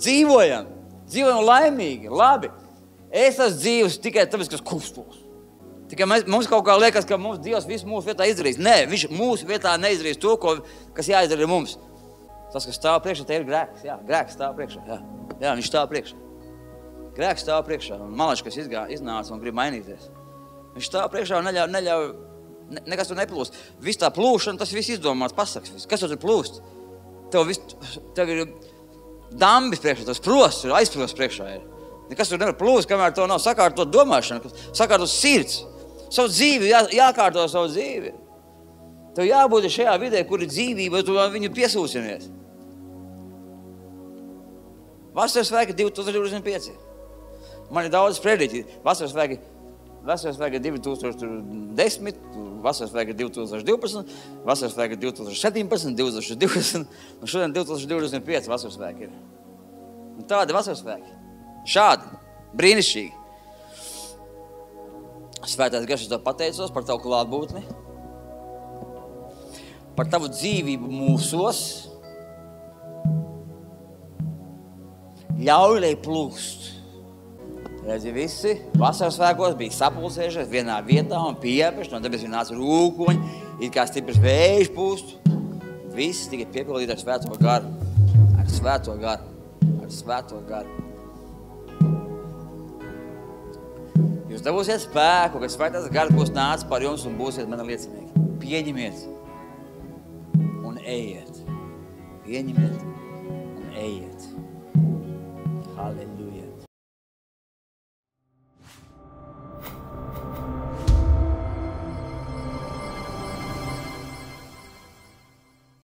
Dzīvojam laimīgi, labi. Es esmu dzīvs tikai tāpēc, kas kustos. Tikai mums kaut kā liekas, ka Dievs visu mūsu vietā izdarīs. Nē, viņš mūsu vietā neizdarīs to, kas jāizdara mums. Tas, kas stāv priekšā, te ir grēks. Jā, grēks stāv priekšā. Jā, viņš stāv priekšā. Grēks stāv priekšā. Un malači, kas iznāca un grib mainīties. Viņš stāv priekšā un neļauj, nekas tur neplūst. Viss tā plūšana, tas viss izdomāts pasaks. Kas tur plūst? Tev ir dambis priekšā, tas prosts ir, aizprosts priekšā ir. Nekas tur nevar plūst, kamēr to nav sakārtot domāšana, sakārtot sirds. Savu dzīvi, jākārto savu dzīvi. Tev jābūt šajā vidē, kur ir dzīvība, tu viņu piesūsinies. Vasaras svēki 2025. Man ir daudz prediķi. Vasaras svēki 2010, vasaras svēki 2012, vasaras svēki 2017, 2020, un šodien 2025 vasaras svēki ir. Un tādi vasaras svēki. Šādi, brīnišķīgi. Svētais Gars, es tev pateicos par tavu klātbūtni, par tavu dzīvību mūsos. Ļauj, lai plūst. Redzi, visi vasaras svētkos bija sapulcējušies vienā vietā un piepeši, no debes viņa nāca rūkoņi, it kā stiprs vējš pūst. Viss tikai piepildīt ar svēto garu. Ar svēto garu. Ar svēto garu. Jūs dabūsiet spēku, ka svētais gars būs nācis par jums un būsiet mani liecinieki. Pieņemiet un ejiet. Pieņemiet un ejiet. Halleluja.